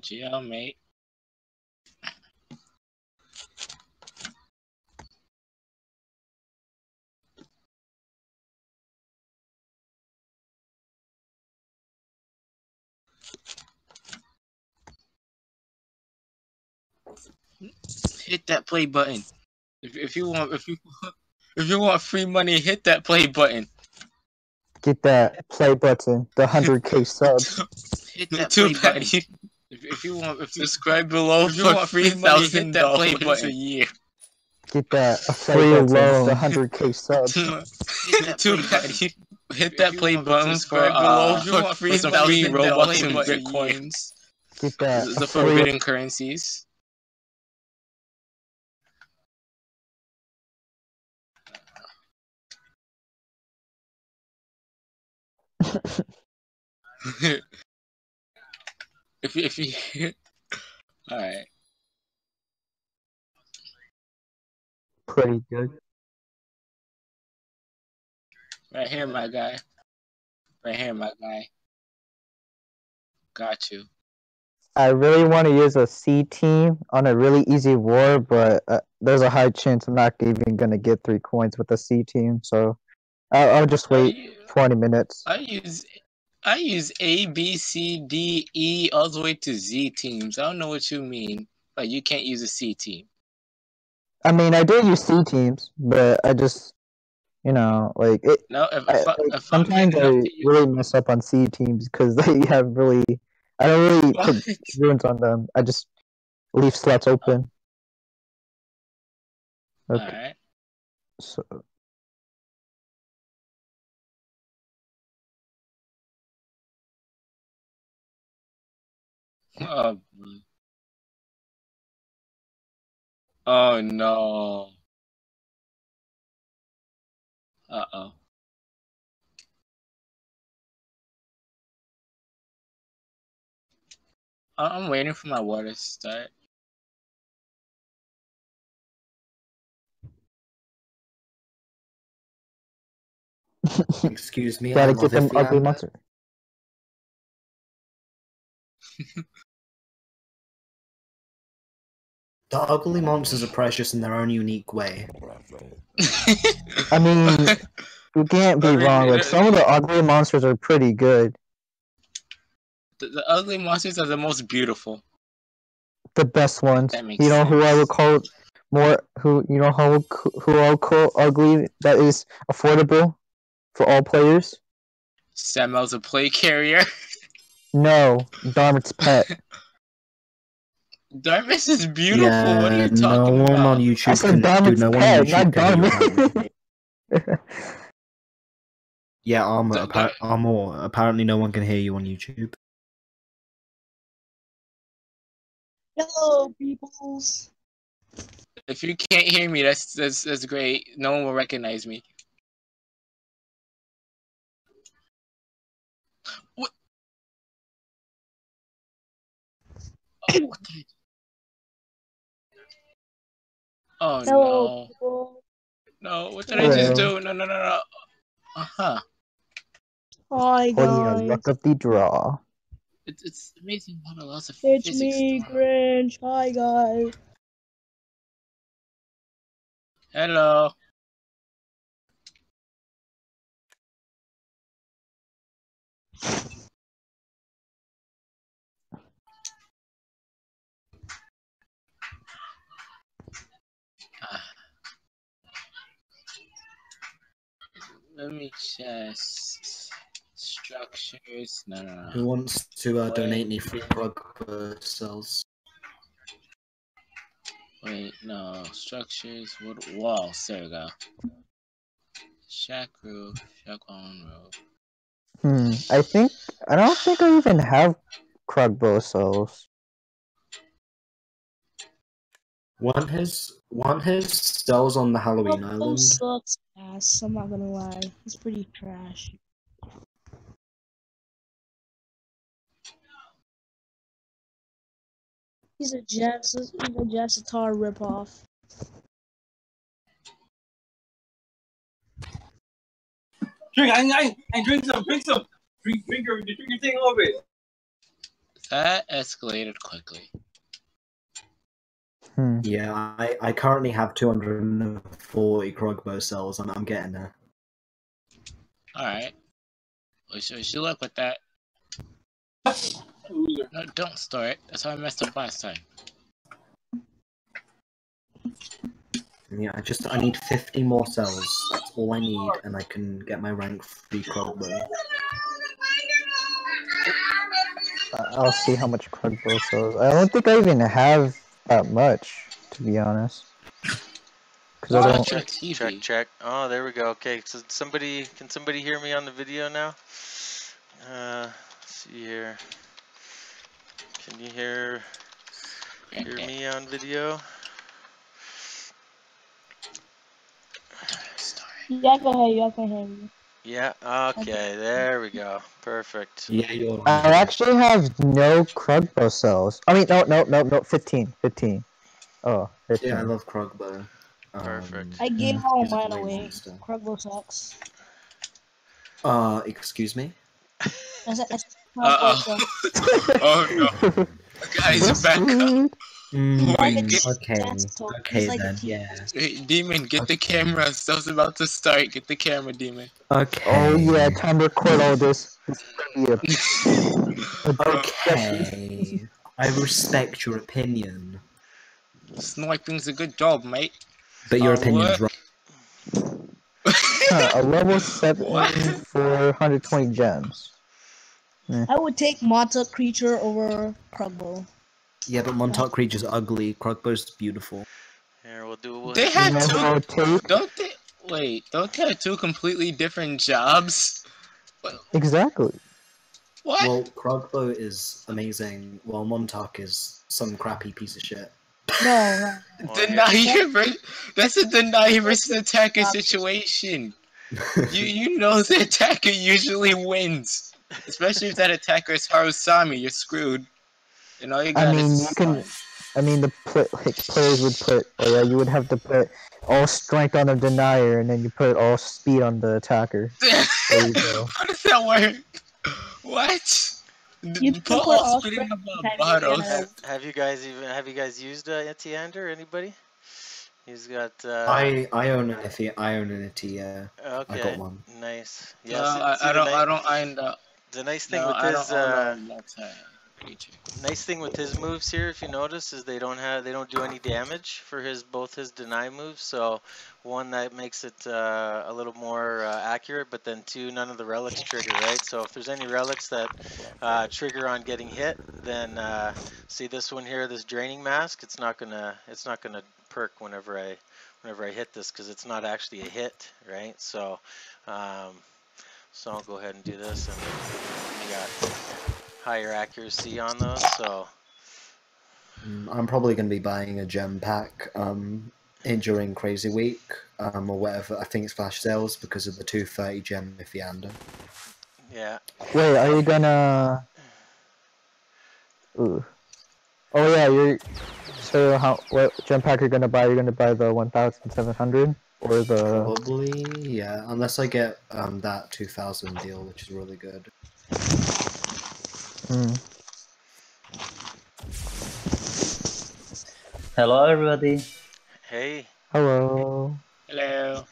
GL, mate. Hit that play button. If you want free money, hit that play button. Get that play button. The 100K subs. Hit that play button. If you subscribe below for $3,000 a year. Get that free loan. The 100K subs. Hit that play button for free Robux and Bitcoins. Get that the forbidden currencies. if you all right. Pretty good. Right here, my guy. Right here, my guy. Got you. I really want to use a C team on a really easy war, but there's a high chance I'm not even gonna get 3 coins with a C team. So I'll just wait 20 minutes. I use A, B, C, D, E all the way to Z teams. I don't know what you mean. Like you can't use a C team. I mean, I do use C teams, but I just, like it. No, if sometimes I really mess up on C teams because they have really. I don't really put runes on them. I just leave slots open. Okay. All right. So. Oh no. Uh-oh. I'm waiting for my water to start. Excuse me. Gotta get them ugly monster. The ugly monsters are precious in their own unique way. I mean, you can't be wrong. Like some of the ugly monsters are pretty good. The ugly monsters are the most beautiful. The best ones. That makes sense. Who I would call more? Who I would call ugly? That is affordable for all players. Samuel's a play carrier. No, Darmit's pet. Darmus is beautiful. Yeah, what are you talking no one about? on YouTube I said Darmit's pet, not Darmit. Yeah, Armor. Apparently, no one can hear you on YouTube. Hello, peoples. If you can't hear me, that's great. No one will recognize me. What? Oh, what did Oh Hello, no. people. No, what did I just do? No. Uh-huh. Hi, guys. Luck of the draw. It's amazing how lots of It's physics me, thrown. Grinch. Hi, guys. Hello. Let me just structures. No. Who wants to donate me free plug cells? Wait, no. Structures. What walls? There we go. Shack roof. Shack on roof. I don't think I even have Krugbo cells. Want his cells on the Halloween Island? Sucks ass. I'm not gonna lie. It's pretty trash. He's a Jessitar ripoff. Drink, I drink some. Drink your thing over it. That escalated quickly. Yeah, I currently have 240 Krogbow cells. I'm getting there. Alright. Wish you luck with that. No, don't store it. That's how I messed up last time. Yeah, I need 50 more cells. That's all I need, and I can get my rank 3 Krogbow. I'll see how much Crugbo sells. I don't think I even have that much, to be honest. Because I don't. Your Check, TV. check. Oh, there we go. Okay, so can somebody hear me on the video now? Let's see here. Can you hear me on video? Yeah, I can hear you. I can hear you. Yeah, okay, there we go. Perfect. Yeah, you're I right. actually have no Crugbo cells. I mean, no, 15. Oh, 15. Yeah, I love Krogbow. Perfect. I gave all He's a mine great away. monster. Krugbo sucks. Excuse me? I said Uh-oh. Krugbo sucks. Oh no. Guys, back up. Wait, Okay then, yeah. Hey, Demon, get the camera. Stuff's about to start. Get the camera, Demon. Okay. Oh yeah, time to record all this. This is gonna be Okay. I respect your opinion. Sniping's a good job, mate. But your opinion's wrong. a level 7 What? for 120 gems. I would take Montauk Creature over Krugbo. Yeah, but Montauk Creature's ugly. Krogbow's beautiful. Here, we'll They hit have You know what two. I'll take? Don't they? Wait, don't they have two completely different jobs? Exactly. What? Well, Krogbow is amazing, while Montauk is some crappy piece of shit. No, Deny versus, that's a deny versus attacker situation. You know the attacker usually wins, especially if that attacker is Harusami. You're screwed. And all you got is. The players would put. Oh yeah, you would have to put all strength on the denier, and then you put all speed on the attacker. There you go. How does that work? What? You Put can put all all speed in the strength bottle. Have you guys used Etiander? Anybody? He's got. I own an Itty, yeah. Okay. I got one. Nice. No, Yeah. I don't mind that. The nice thing No, with I his don't own creature. nice thing with his moves here, if you notice, is they don't do any damage for both his deny moves. So one, that makes it a little more accurate, but then two, none of the relics trigger, right? So if there's any relics that trigger on getting hit, then see this one here, this draining mask, it's not gonna perk whenever I hit this, because it's not actually a hit, right? So so I'll go ahead and do this, and we got higher accuracy on those, so I'm probably going to be buying a gem pack during Crazy Week, or whatever. I think it's flash sales because of the 230 gem Ithiander. yeah. Wait, are you gonna? Ooh. Oh yeah, So what gem pack you're gonna buy? You're gonna buy the 1,700 or the? Probably, yeah. Unless I get that 2,000 deal, which is really good. Hello, everybody. Hey. Hello. Hello.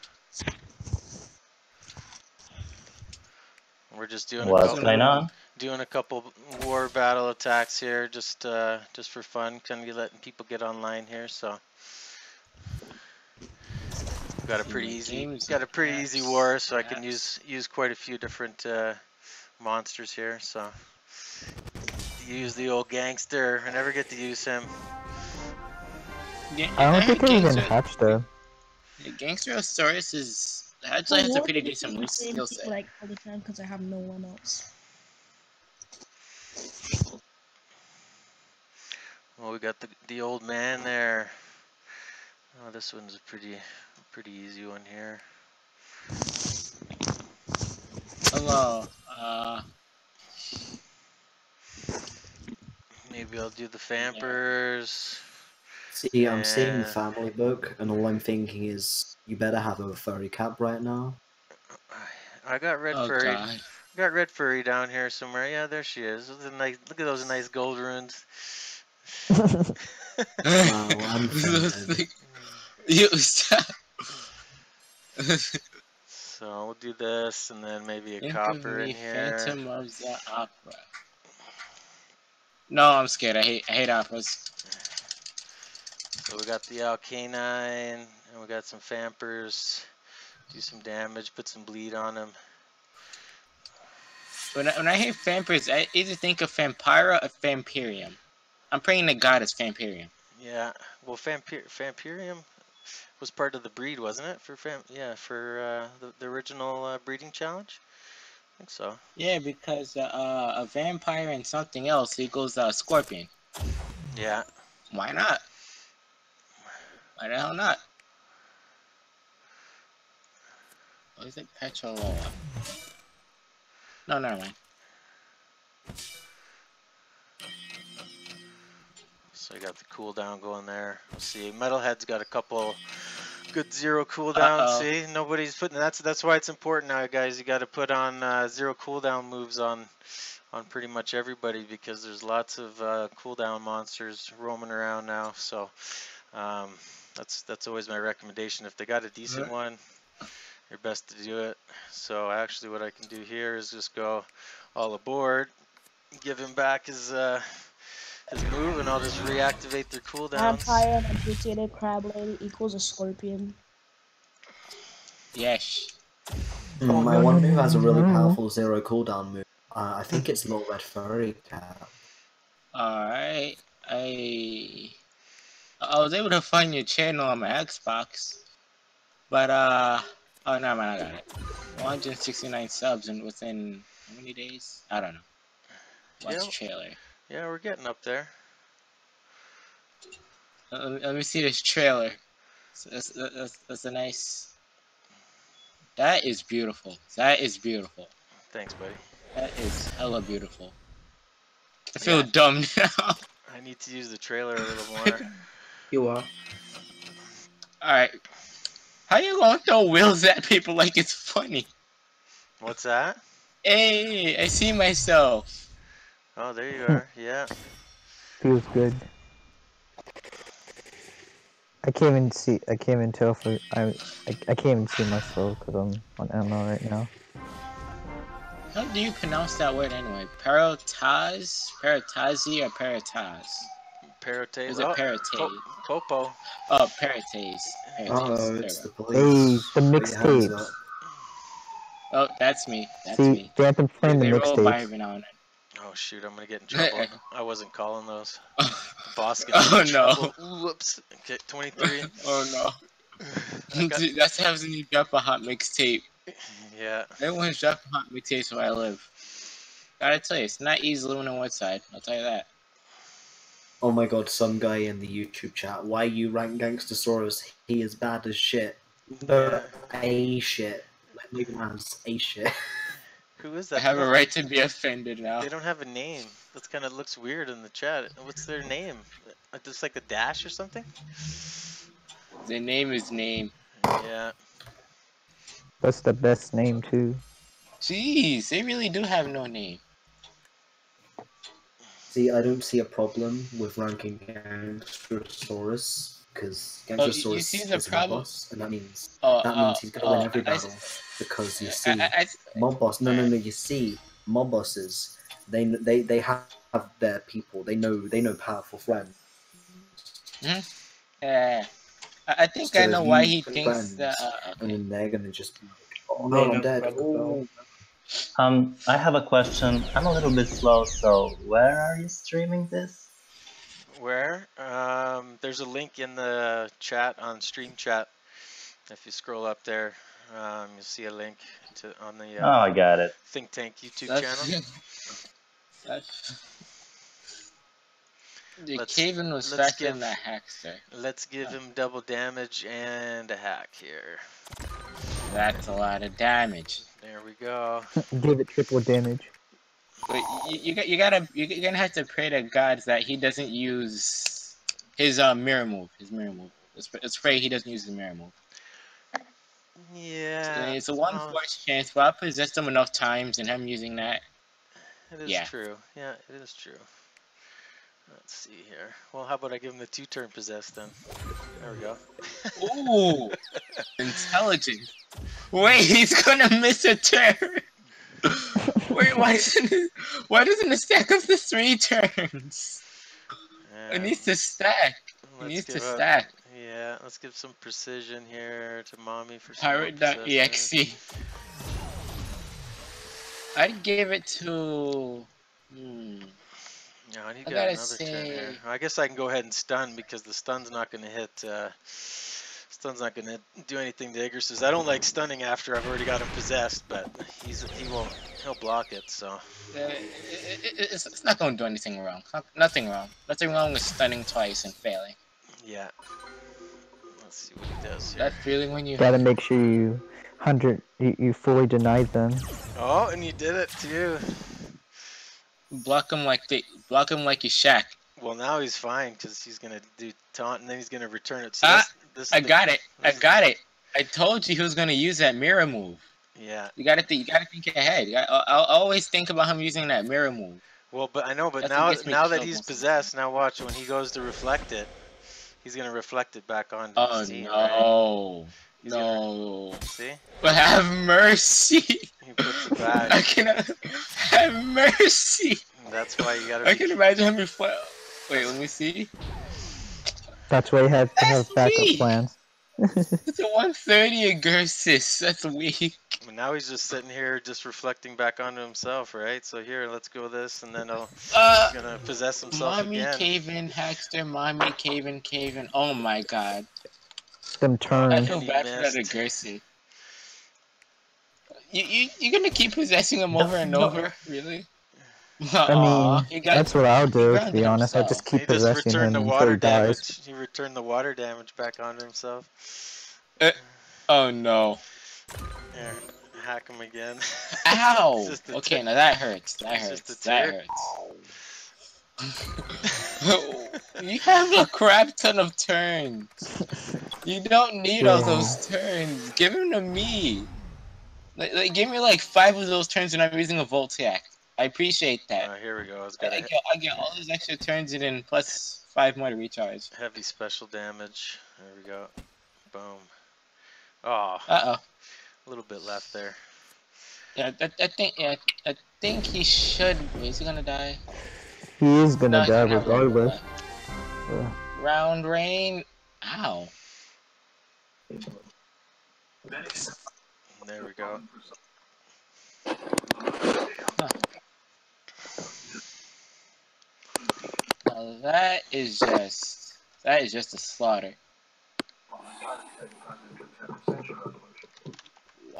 We're just doing What's going on? doing a couple war battle attacks here, just for fun, kind of letting people get online here. So got a pretty easy war, so I can use quite a few different monsters here. So use the old gangster. I never get to use him. Yeah, I don't think I even hatched though. The Gangsterosaurus actually has a pretty decent skill set. Like all the time because I have no one else. Well, we got the old man there. Oh, this one's a pretty easy one here. Hello. Maybe I'll do the Vampers. See, I'm seeing the family book, and all I'm thinking is, you better have a furry cap right now. I got red furry. got Red Furry down here somewhere. Yeah, there she is. Look at those nice gold runes. Wow, I'm offended. You stop. So we'll do this, and then maybe a Think copper of in me, here. Phantom of the Opera. No, I'm scared. I hate operas. So we got the Alcanine, and we got some Fampers. Do some damage, put some bleed on him. When I hear Vampires, I either think of Vampira or Vampirium. I'm praying to God it's Vampirium. Yeah, well, Vampirium was part of the breed, wasn't it? For the original breeding challenge. I think so. Yeah, because a vampire and something else equals scorpion. Yeah. Why not? Why the hell not? What is it? Petroloa. No, never mind. So I got the cooldown going there. We'll see. Metalhead's got a couple good 0 cooldown. See, nobody's putting. That's why it's important now, guys. You got to put on 0 cooldown moves on pretty much everybody, because there's lots of cooldown monsters roaming around now. So that's always my recommendation. If they got a decent one, you're best to do it. So actually, what I can do here is just go all aboard, give him back his move, and I'll just reactivate their cooldowns. Vampire and mutated crab lady equals a scorpion. Yes. My one move has a really powerful 0 cooldown move. I think it's Low Red Furry Cap. Alright. I was able to find your channel on my Xbox. But oh no man, I got it. 169 subs and within how many days? I don't know. Watch the trailer. Yeah, we're getting up there. Let me see this trailer. That's a nice. That is beautiful. That is beautiful. Thanks, buddy. That is hella beautiful. I feel dumb now. I need to use the trailer a little more. You are. Alright. How you gonna throw wheels at people like it's funny? What's that? Hey, I see myself. Oh, there you are. Yeah. Feels good. I can't even tell if I can't even see myself because I'm on ML right now. How do you pronounce that word anyway? Paratazi or parataz? Paratase. Is it paratase? Popo. Oh, paratase. Oh, it's the police. Hey, the mixtapes. Oh, that's me. That's See, me. Phantom playing the They roll by mixtapes. every now and Oh shoot, I'm gonna get in trouble. I wasn't calling those. then. The boss gets in trouble. Whoops. Okay, 23. Oh no. Dude, that's happening when you drop a hot mixtape. Yeah. Everyone's dropping hot mixtapes where I live. Gotta tell you, it's not easy living on one side. I'll tell you that. Oh my god, some guy in the YouTube chat. Why you rank Gangstasaurus? He is bad as shit. A shit. Like Mega Man's a shit. Who is that? I have a right to be offended now. They don't have a name. That's kind of looks weird in the chat. What's their name? Just like a dash or something? The name is name. Yeah. That's the best name too. Jeez, they really do have no name. See, I don't see a problem with ranking Gangstasaurus because Gangstasaurus is a mob boss, and that means he's gonna win every battle. Because you see, mob boss. No. You see, mob bosses. They have their people. They know powerful friends. I think So I know why he thinks that. And then they're gonna just be like, oh no, I'm dead. Oh. I have a question. I'm a little bit slow, so where are you streaming this? Where? There's a link in the chat on Stream Chat. If you scroll up there, you'll see a link on the Oh, I got it. Think Tank YouTube channel. The Caven was faster than the Hackster. Let's give him double damage and a hack here. That's a lot of damage. There we go. Give it triple damage. Wait, you're gonna have to pray to God that he doesn't use his mirror move. Let's pray he doesn't use his mirror move. Yeah. It's a 1/4 chance, but I possessed him enough times, and I'm using that. It is true. Yeah, it is true. Let's see here. Well, how about I give him the 2-turn possess then? There we go. Ooh, intelligent. Wait, he's gonna miss a turn. Wait, why doesn't it stack up the 3 turns? It needs to stack. It needs to stack. Yeah, let's give some precision here to Mommy for some Pirate.exe. I'd give it to. No, I need to get another turn here. I guess I can go ahead and stun because the stun's not going to hit. Stun's not going to do anything to Igris's. I don't like stunning after I've already got him possessed, but he'll block it. So it's not going to do anything wrong. Nothing wrong. Nothing wrong with stunning twice and failing. Yeah. Let's see what he does here. That feeling when you gotta make sure you fully denied them. Oh, and you did it too. Block him like you Shaq. Well, now he's fine because he's gonna do taunt and then he's gonna return it. So I got it. I told you he was gonna use that mirror move. Yeah. You gotta think ahead. I'll always think about him using that mirror move. Well, but I know, but now that he's possessed, now watch when he goes to reflect it, he's gonna reflect it back onto his team. Oh no! Right? No. See? But have mercy. He puts it back. I cannot have mercy. That's why you gotta. I can imagine him reflect. Wait, let me see. That's why you have to have backup plans. It's a 130 Agursis. That's weak. Well, now he's just sitting here, just reflecting back onto himself, right? So here, let's go this, and then he's gonna possess himself again. Mommy cave-in, Hackster. Mommy cave-in. Oh my God. Them turns. I feel bad for that Agursi. You're gonna keep possessing him over and over, really? I mean, that's what I'll do, to be honest. I'll just keep possessing him until he dies. He returned the water damage back onto himself. Oh no. Here, hack him again. Ow! Okay, now that hurts. That hurts. You have a crap ton of turns. You don't need all those turns. Give them to me. Like, give me like 5 of those turns when I'm using a Voltac. I appreciate that. Here we go. I get all those extra turns and then plus 5 more to recharge. Heavy special damage. There we go. Boom. Oh. A little bit left there. Yeah, I think he should. Is he gonna die? He is gonna die regardless. Round rain. Ow. There we go. Now that is just a slaughter.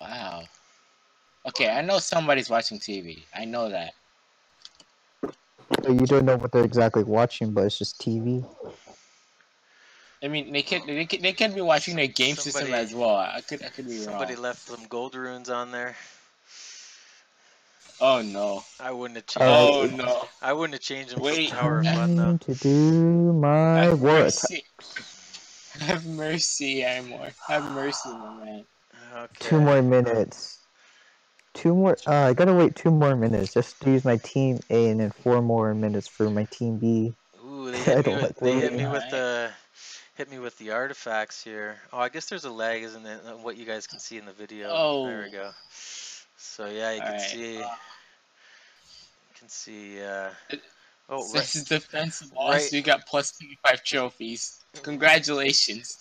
Wow. Okay, I know somebody's watching TV. I know that. You don't know what they're exactly watching, but it's just TV. I mean, they could be watching their game system as well. I could be wrong. Somebody left some gold runes on there. Oh no! I wouldn't have changed. No! I wouldn't have changed them. Wait, Tower of Fun though. To do my work. Have mercy, Amor. Have mercy, my man. Okay. 2 more minutes. 2 more. I gotta wait 2 more minutes just to use my team A, and then 4 more minutes for my team B. Ooh, they hit me with the artifacts here. Oh, I guess there's a lag, isn't it? What you guys can see in the video. Oh. There we go. So yeah, you can see. You can see. This is defensive loss. Right. You got plus 25 trophies. Congratulations.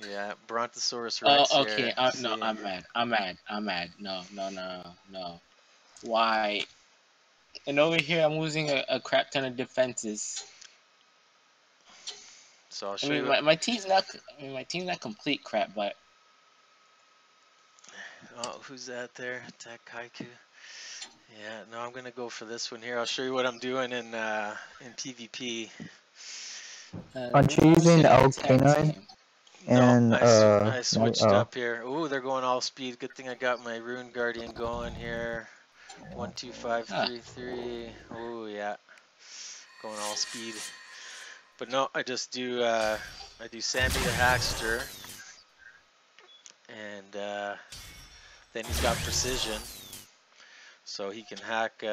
Yeah, Brontosaurus Rex. Oh, okay. No, I'm mad. No. Why? And over here, I'm losing a crap ton of defenses. So I'll show you. My team's not. My team's not complete crap, but. Oh, who's that there? Attack Kaiku. Yeah, no, I'm gonna go for this one here. I'll show you what I'm doing in PvP. Aren't you using LK9? And no, I switched up here. Ooh, they're going all speed. Good thing I got my Rune Guardian going here. 1, 2, 5, 3, 3. Ooh, yeah, going all speed. But no, I just do I do Sammy the Hackster. And then he's got precision, so he can hack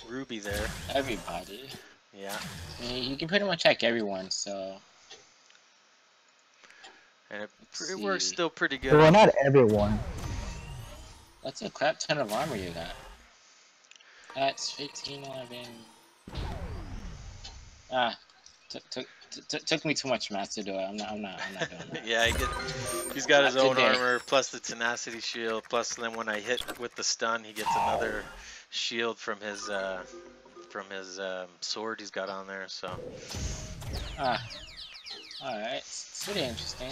Ruby there. Everybody. Yeah. I mean, you can pretty much hack everyone, so. And it works still pretty good. Well, not everyone. That's a crap ton of armor you got. That's 1511. Ah, took me too much math to do it. I'm not doing that. Yeah, he's got his own armor plus the tenacity shield, plus then when I hit with the stun, he gets another shield from his sword he's got on there. So. Ah. All right, it's pretty interesting.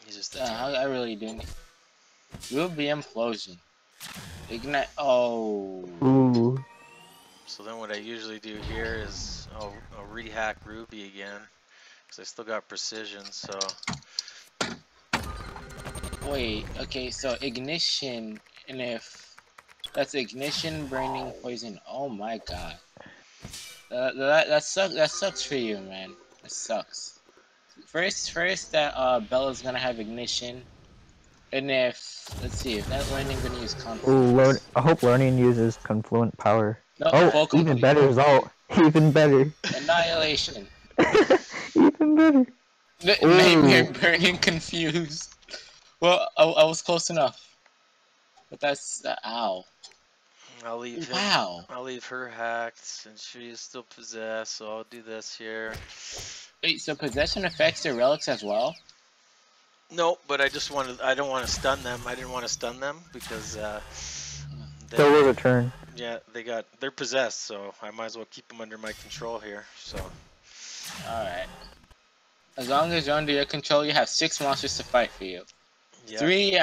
He's just. I really do. Ruby implosion. Ignite. Oh. Ooh. So then what I usually do here is I'll rehack Ruby again, because I still got precision, so... Wait, okay, so ignition, and if that's ignition, burning, poison, oh my god. That sucks for you, man. That sucks. First that Bella's gonna have ignition, and if, let's see, if that learning gonna use confluence. Ooh, I hope learning uses confluent power. No, oh, even better result. Even better. Annihilation. Even better. Nightmare burning confused. Well, I was close enough. But that's ow. I'll leave him. Wow. I'll leave her hacked, and she is still possessed. So I'll do this here. Wait, so possession affects their relics as well? No, but I don't want to stun them. I didn't want to stun them because There was a turn. Yeah, they're possessed, so I might as well keep them under my control here. So. All right. As long as you're under your control, you have 6 monsters to fight for you. Yeah. Three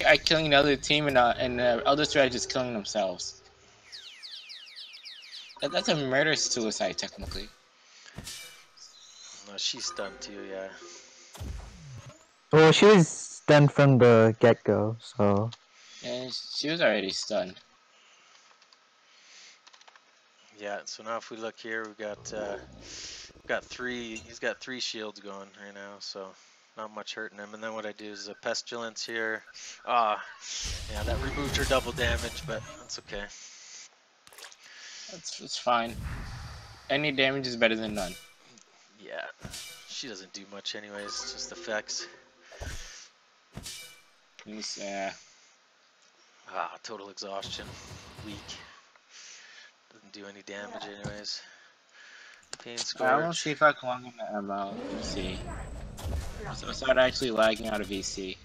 are killing the other team, and the other 3 are just killing themselves. That's a murder-suicide, technically. No, she's stunned too, yeah. Well, she was stunned from the get-go, so... Yeah, she was already stunned. Yeah, so now if we look here, we've got 3, he's got 3 shields going right now, so not much hurting him. And then what I do is a pestilence here. Yeah, that removed her double damage, but that's okay. It's fine. Any damage is better than none. Yeah, she doesn't do much anyways, it's just effects. Total exhaustion. Weak. Doesn't do any damage anyways. Pain scorch. I want to see if I can log into ML. Let's see. So it's not actually lagging out of VC.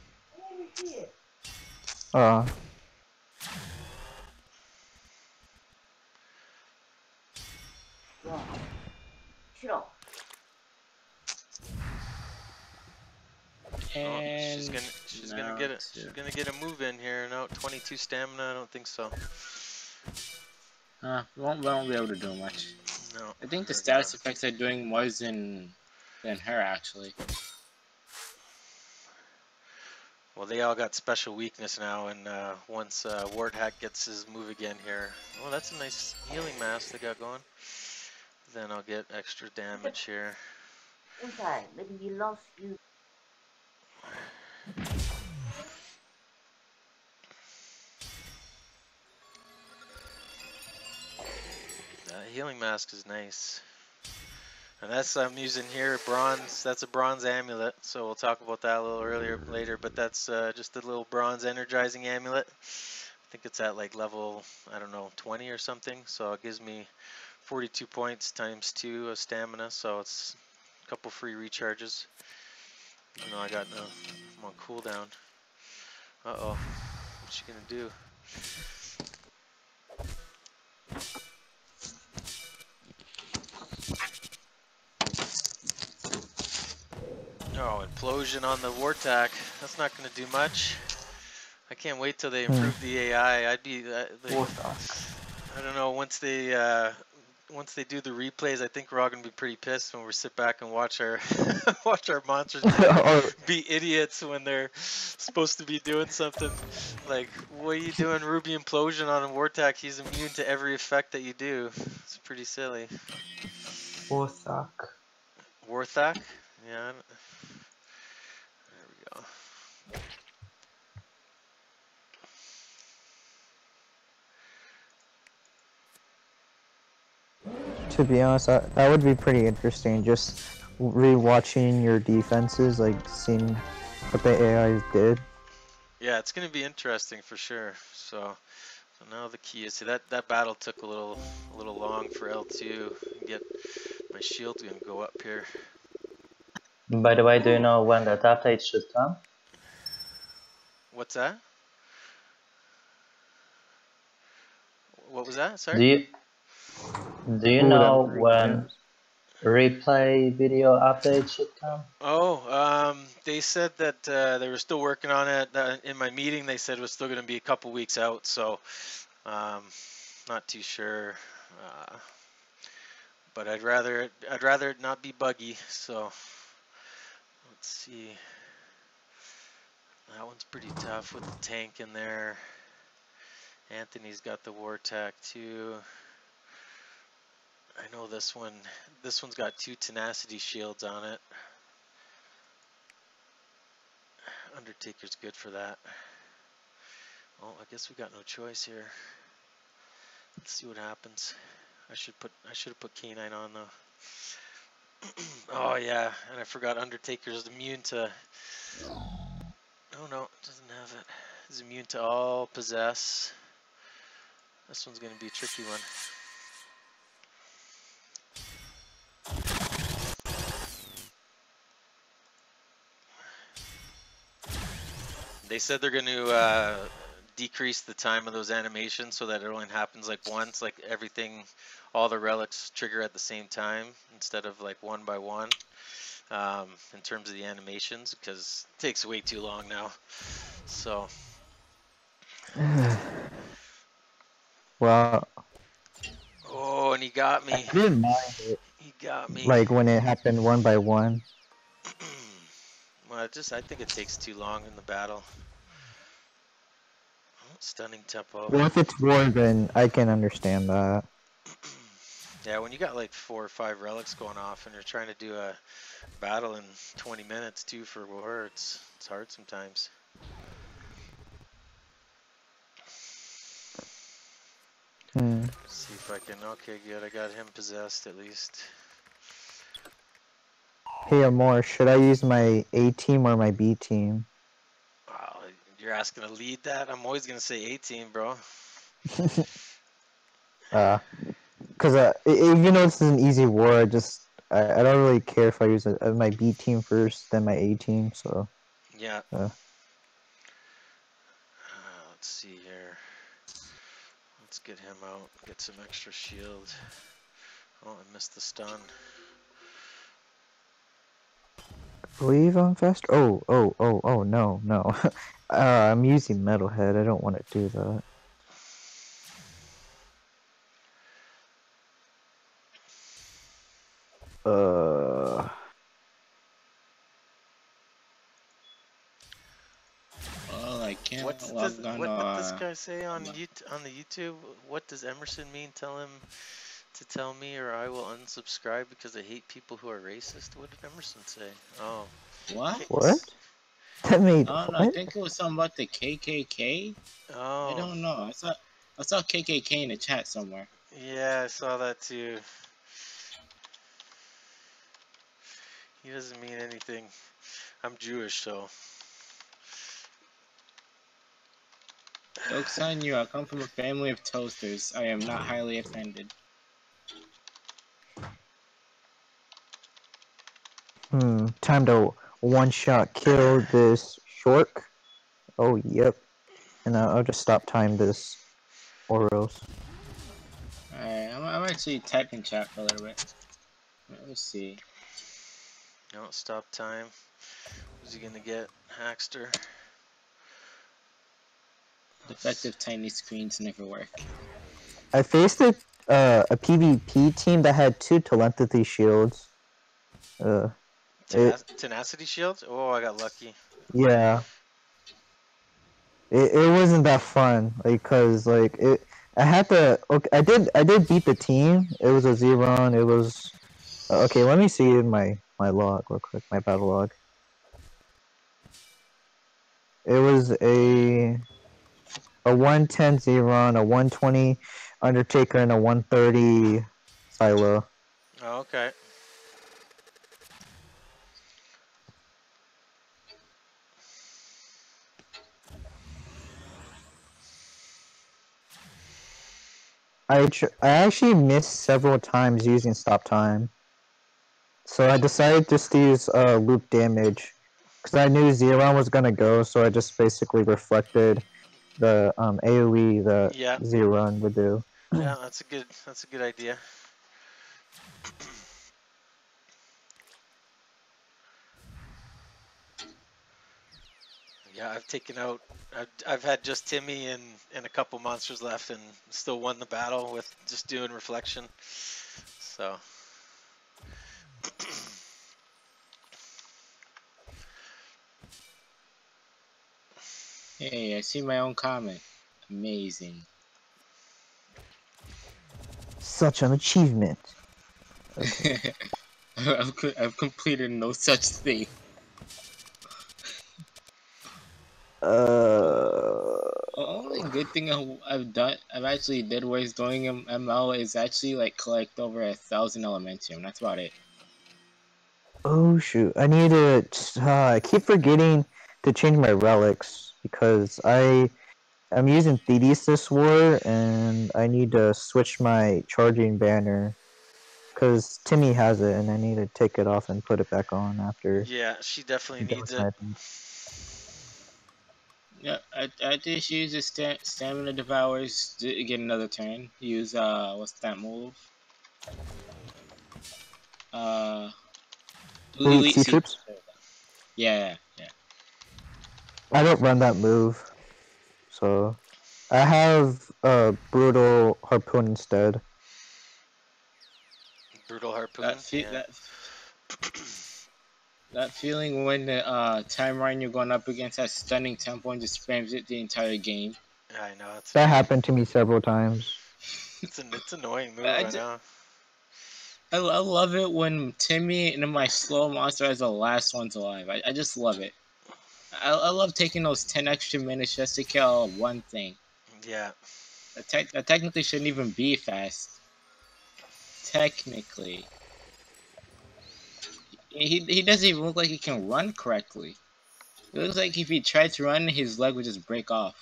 And she's gonna get a move in here. No, 22 stamina. I don't think so. We won't be able to do much. No. I think the status effects are doing more than her actually. Well, they all got special weakness now, and once Warthog gets his move again here, oh, that's a nice healing mask they got going. Then I'll get extra damage here. Inside, maybe you lost you. That healing mask is nice. And that's I'm using here bronze. That's a bronze amulet, so we'll talk about that a little later. But that's just a little bronze energizing amulet. I think it's at like level, I don't know, 20 or something. So it gives me 42 points times 2 of stamina. So it's a couple free recharges. You know, I'm on cooldown. Uh-oh, what's she gonna do? Oh, implosion on the Warthog. That's not going to do much. I can't wait till they improve the AI. I'd be, I don't know, once they do the replays, I think we're all going to be pretty pissed when we sit back and watch our watch our monsters be idiots when they're supposed to be doing something. Like, what are you doing, Ruby implosion on a Warthog? He's immune to every effect that you do. It's pretty silly. Warthog. Warthog? Yeah. To be honest, that would be pretty interesting. Just rewatching your defenses, like seeing what the AIs did. Yeah, it's gonna be interesting for sure. So now the key is, see, that battle took a little long for L2 to get my shield's gonna go up here. By the way, do you know when that update should come? What's that? What was that? Sorry. Do you know when replay video update should come? Oh, they said that they were still working on it. In my meeting, they said it was still going to be a couple weeks out, so not too sure. But I'd rather it not be buggy. So let's see. That one's pretty tough with the tank in there. Anthony's got the war tack too. I know this one's got 2 tenacity shields on it. Undertaker's good for that. Oh, I guess we got no choice here. Let's see what happens. I should have put K9 on though. Oh yeah, and I forgot Undertaker's immune to. Oh no, it doesn't have it. He's immune to all possess. This one's gonna be a tricky one. They said they're going to decrease the time of those animations so that it only happens like once, like everything, all the relics trigger at the same time instead of like one by one in terms of the animations, because it takes way too long now. So. Well. Oh, and he got me. I didn't mind it. He got me. Like when it happened one by one. Well, I think it takes too long in the battle. Oh, stunning tempo. Well, if it's war, then I can understand that. Yeah, when you got like 4 or 5 relics going off and you're trying to do a battle in 20 minutes too for war, it's hard sometimes. Let's see if I can. Okay, good. I got him possessed at least. Hey, Amor, should I use my A team or my B team? Wow, you're asking to lead that? I'm always gonna say A team, bro. Cause even though this is an easy war, I don't really care if I use my B team first, then my A team. So yeah. Let's see here. Let's get him out. Get some extra shield. Oh, I missed the stun. I believe I'm fast. Oh, no. I'm using Metalhead. I don't want to do that. Well, I can't. What did this guy say on the YouTube? What does Emerson mean? Tell him to tell me, or I will unsubscribe because I hate people who are racist. What did Emerson say? Oh. What? What? That made. I think it was something about the KKK. Oh. I don't know. I saw KKK in the chat somewhere. Yeah, I saw that too. He doesn't mean anything. I'm Jewish, so. Joke's on you. I come from a family of toasters. I am not highly offended. Time to one-shot kill this Shork. Oh, yep. And I'll just stop time this Oros. Alright, I'm actually typing chat for a little bit. Let's see. No, stop time. Who's he gonna get? Hackster. Defective tiny screens never work. I faced a PvP team that had 2 telepathy shields. Tenacity shield? Oh, I got lucky. Yeah. It wasn't that fun, like, cause like I had to. Okay, I did beat the team. It was a 0-on. It was okay. Let me see in my log real quick. My battle log. It was a 110 0-on, a 120 Undertaker, and a 130 silo. Oh, okay. I actually missed several times using stop time, so I decided just to use loop damage, because I knew Zeron was gonna go, so I just basically reflected the AOE that Yeah. Zeron would do. Yeah, that's a good idea. Yeah, I've taken out. I've had just Timmy and a couple monsters left, and still won the battle with just doing reflection. So. Hey, I see my own comment. Amazing. Such an achievement. Okay. I've completed no such thing. The only good thing I've actually did was doing ML is actually like collect over 1,000 Elementium. That's about it. Oh shoot! I need to. I keep forgetting to change my relics because I'm using Thetis this war, and I need to switch my charging banner because Timmy has it, and I need to take it off and put it back on after. Yeah, she definitely needs it. Yeah, I just use the stamina devours to get another turn. Use what's that move? Elite Sea Troops? Yeah. I don't run that move, so I have Brutal Harpoon instead. Brutal Harpoon? That feeling when the timeline you're going up against has stunning tempo and just spams it the entire game. I know. That happened to me several times. It's annoying move, I know. I love it when Timmy and my slow monster is the last ones alive. I just love it. I love taking those 10 extra minutes just to kill one thing. Yeah. That technically shouldn't even be fast. Technically. He doesn't even look like he can run correctly. It looks like if he tried to run, his leg would just break off.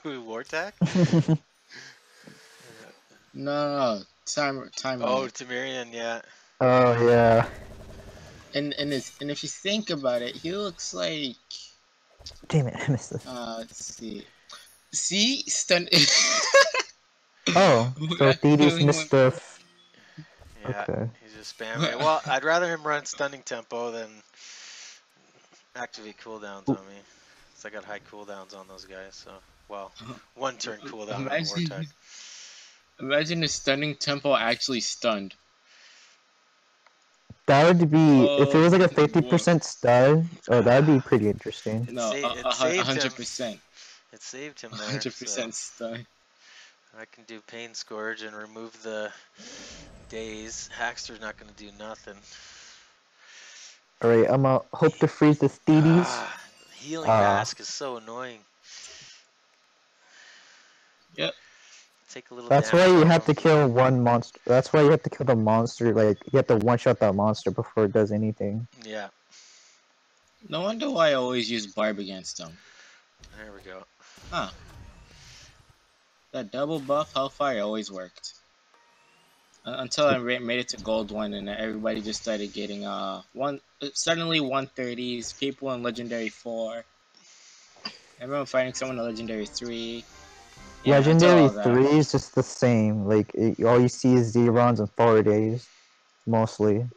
Wartak? No. Time. Oh, Temerian, yeah. Oh yeah. And if you think about it, he looks like. Damn it! I missed this. Let's see. See, stun. Oh, so Thetis missed the. Yeah, okay. he's just spamming it. Well, I'd rather him run stunning tempo than activate cooldowns on me. So I got high cooldowns on those guys. So, well, one turn cooldown on Wartak. Imagine if stunning tempo actually stunned. That would be if it was like a 50% stun. Oh, that would be pretty interesting. No, 100%. It saved him there. 100% stun. I can do Pain Scourge and remove the daze. Hackster's not going to do nothing. Alright, I'm gonna hope to freeze the Thetis. Healing mask is so annoying. Yep. Take a little. That's why you have to kill one monster. That's why you have to kill the monster. Like you have to one-shot that monster before it does anything. Yeah. No wonder why I always use Barb against them. There we go. Huh. That double buff Hellfire always worked. Until I made it to Gold 1 and everybody just started getting suddenly 130s, people in Legendary 4. I remember fighting someone in Legendary 3. Yeah, Legendary 3 is just the same. Like all you see is Zerons and Faradays, mostly.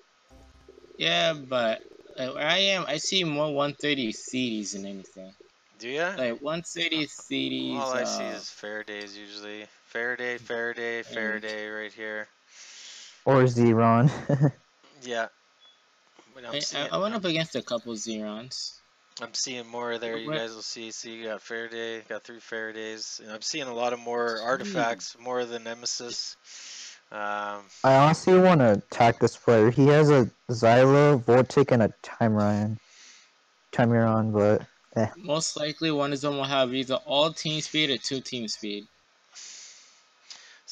Yeah, but where I see more 130 CDs than anything. Do ya? Like 130 CDs. All I see is Faradays usually. Faraday right here. Or Zeron. Yeah. I went up against a couple Zerons. I'm seeing more there. You guys will see. See, you got Faraday, got 3 Faradays, and I'm seeing a lot of more artifacts, more than Nemesis. I honestly want to attack this player. He has a Xyla, Vortic, and a Timeron, but most likely one of them will have either all team speed or 2 team speed.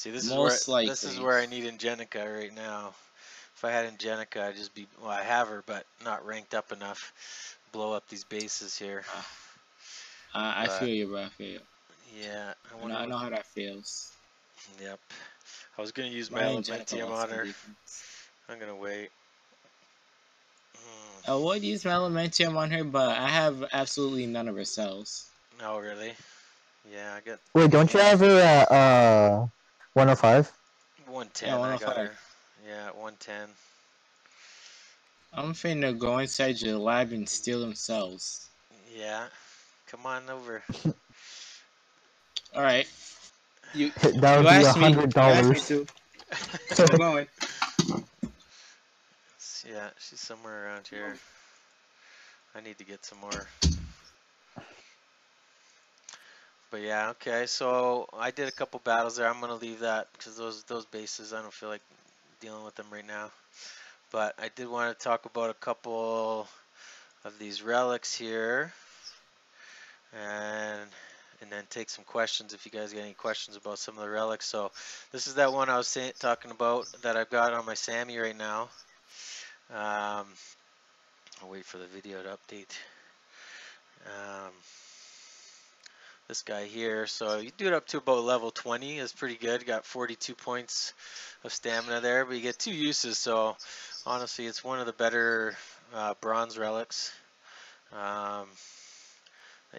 See, this Most is likely. this is where I need Angenica right now. If I had Angenica, I'd just be, well, I have her, but not ranked up enough. Blow up these bases here. I feel you, bro. I feel you. Yeah, I know how that feels. Yep. I was gonna use my My Angenica Elementium loves on some her. defense. I'm gonna wait. I would use my Elementium on her, but I have absolutely none of her cells. No, really? Yeah, I got. Wait, don't you have her at 105? 110. Yeah, I got 105. her. Yeah, 110. I'm finna go inside your lab and steal them cells. Yeah, come on over. All right. You That would be asked me. You asked me $100. to. I'm going. Yeah, she's somewhere around here. I need to get some more. But yeah, okay. So I did a couple battles there. I'm gonna leave that because those bases, I don't feel like dealing with them right now. But I did want to talk about a couple of these relics here, and then take some questions if you guys get any questions about some of the relics. So this is that one I was talking about that I've got on my Sammy right now. I'll wait for the video to update. This guy here, so you do it up to about level 20 is pretty good. Got 42 points of stamina there, but you get 2 uses, so honestly it's one of the better bronze relics that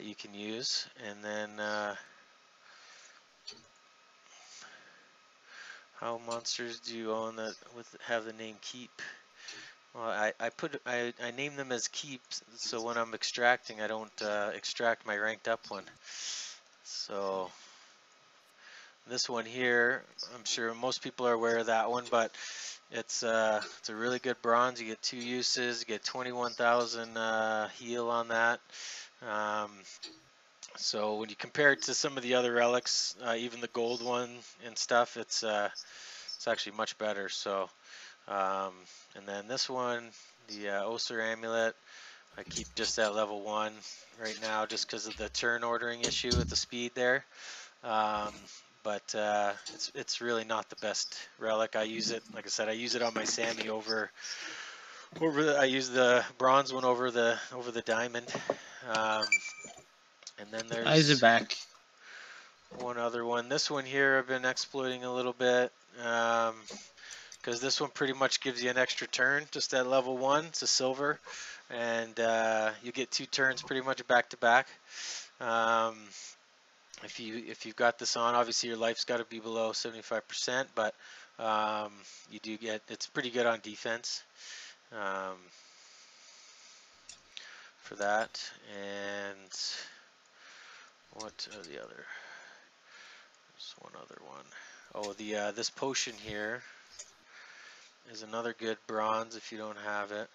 you can use. And then how monsters do you own that have the name keep? Well, I name them as keeps, so when I'm extracting, I don't extract my ranked up one. So this one here, I'm sure most people are aware of that one, but it's a really good bronze. You get 2 uses, you get 21,000 heal on that. So when you compare it to some of the other relics, even the gold one and stuff, it's actually much better. So and then this one, the Oser amulet, I keep just at level 1 right now just because of the turn ordering issue with the speed there. But it's really not the best relic. I use it, like I said, I use it on my Sammy I use the bronze one over the diamond. And then there's Eyes are back. one other one. This one here I've been exploiting a little bit. Because this one pretty much gives you an extra turn just at level 1. It's a silver, and you get 2 turns pretty much back to back. If you've got this on, obviously your life's got to be below 75%, but you do get, it's pretty good on defense for that. And what are the other? There's one other one. Oh, the this potion here is another good bronze if you don't have it.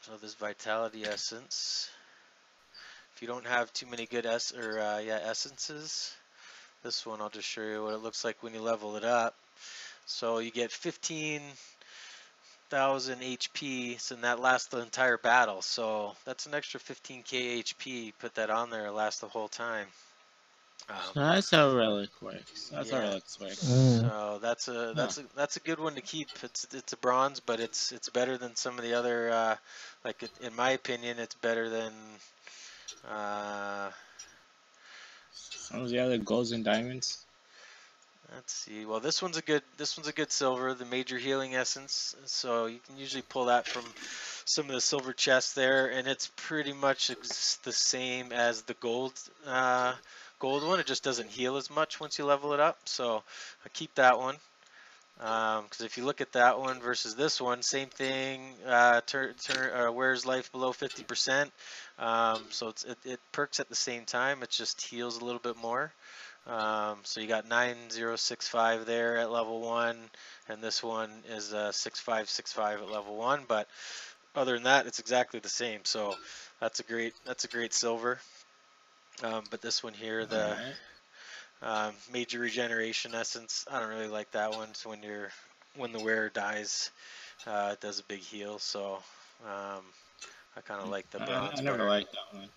So this vitality essence. If you don't have too many good essences, this one I'll just show you what it looks like when you level it up. So you get 15,000 HP, so that lasts the entire battle. So that's an extra 15k HP. Put that on there, it lasts the whole time. So that's how Relic works. That's how Relics work. So that's a good one to keep. It's a bronze, but it's better than some of the other. Like in my opinion, it's better than some of the other golds and diamonds. Let's see. Well, this one's a good silver, the major healing essence. So you can usually pull that from some of the silver chests there, and it's pretty much the same as the gold one. It just doesn't heal as much once you level it up. So I keep that one. Because if you look at that one versus this one, same thing. Wears life below 50%. So it perks at the same time. It just heals a little bit more. So you got 9065 there at level 1, and this one is 6565 at level 1. But other than that, it's exactly the same. So that's a great silver. But this one here, the major regeneration essence, I don't really like that one. So when the wearer dies, it does a big heal. So I kind of like the bronze. I never liked that one.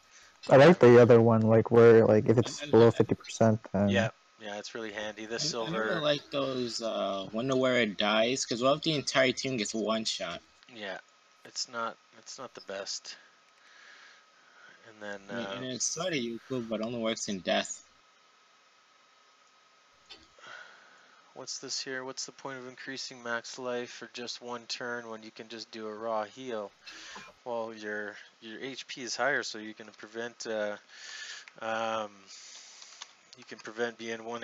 I like the other one, like where, like if it's below 50%. Yeah, Yeah, it's really handy. This I silver. never like those wonder where it dies, because what if the entire team gets one shot? Yeah, it's not the best. And then I mean, and it's slightly useful, but only works in death. what's this here? What's the point of increasing max life for just one turn when you can just do a raw heal? Well, your HP is higher, so you can prevent being one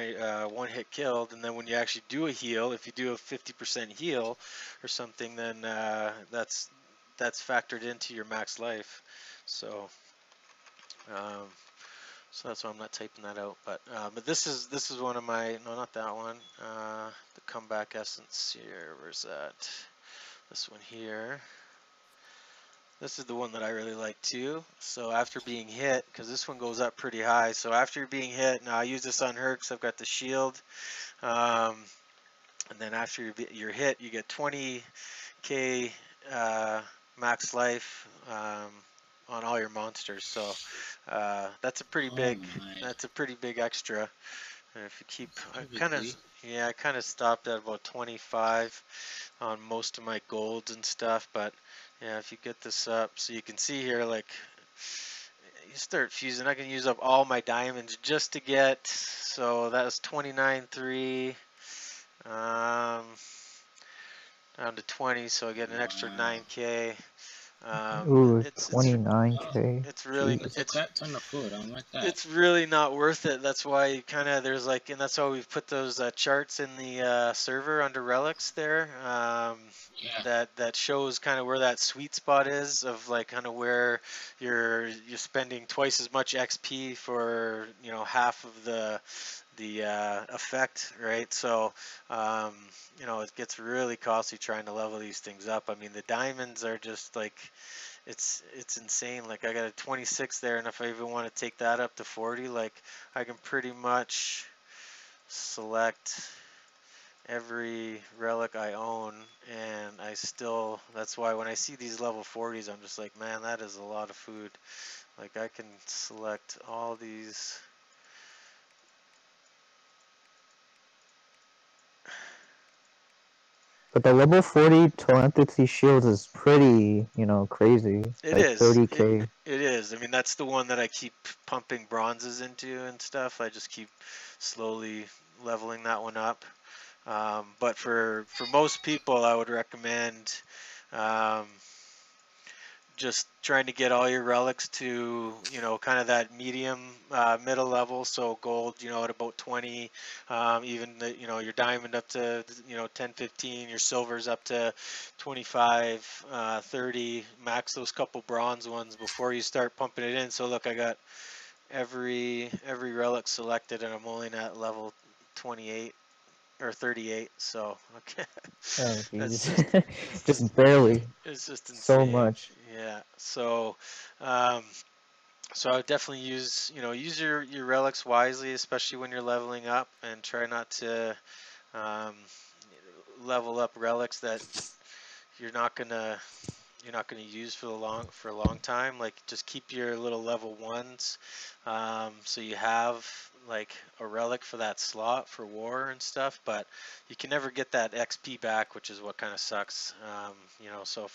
hit killed, and then when you actually do a heal, if you do a 50% heal or something, then that's factored into your max life. So so that's why I'm not typing that out. But this is one of my, no, not that one. The comeback essence here. Where's that? This one here. This is the one that I really like too. So after being hit, because this one goes up pretty high. So after you're being hit, now I use this on her because I've got the shield. And then after you're hit, you get 20k max life on all your monsters. So that's a pretty big. That's a pretty big extra. And if you keep, I kind of stopped at about 25 on most of my golds and stuff. But yeah, if you get this up, so you can see here, like you start fusing. I can use up all my diamonds just to get. So that was 29.3. Down to 20, so I get an extra 9k. Ooh, 29k. It's really it's a ton of food. I don't like that. It's really not worth it. That's why you kind of there's like, and that's why we've put those charts in the server under relics there. That shows kind of where that sweet spot is of like kind of where you're spending twice as much XP for half of the effect, right? So it gets really costly trying to level these things up. I mean, the diamonds are just like it's insane. Like I got a 26 there, and if I even want to take that up to 40, like I can pretty much select every relic I own, and I still, that's why when I see these level 40s, I'm just like, man, that is a lot of food. Like I can select all these. But the level 40 telepathy shields is pretty, crazy. It like is. 30k. It is. I mean, that's the one that I keep pumping bronzes into and stuff. I just keep slowly leveling that one up. But for most people, I would recommend just trying to get all your relics to kind of that medium middle level, so gold at about 20, even your diamond up to 10, 15, your silvers up to 25, 30, max those couple bronze ones before you start pumping it in. So look, I got every relic selected, and I'm only at level 28 or 38, so okay. Oh, just barely. It's just insane. So much. Yeah. So so I would definitely use your relics wisely, especially when you're leveling up, and try not to level up relics that you're not gonna use for a long time. Like just keep your little level ones, so you have like a relic for that slot for war and stuff. But you can never get that XP back, which is what kind of sucks. So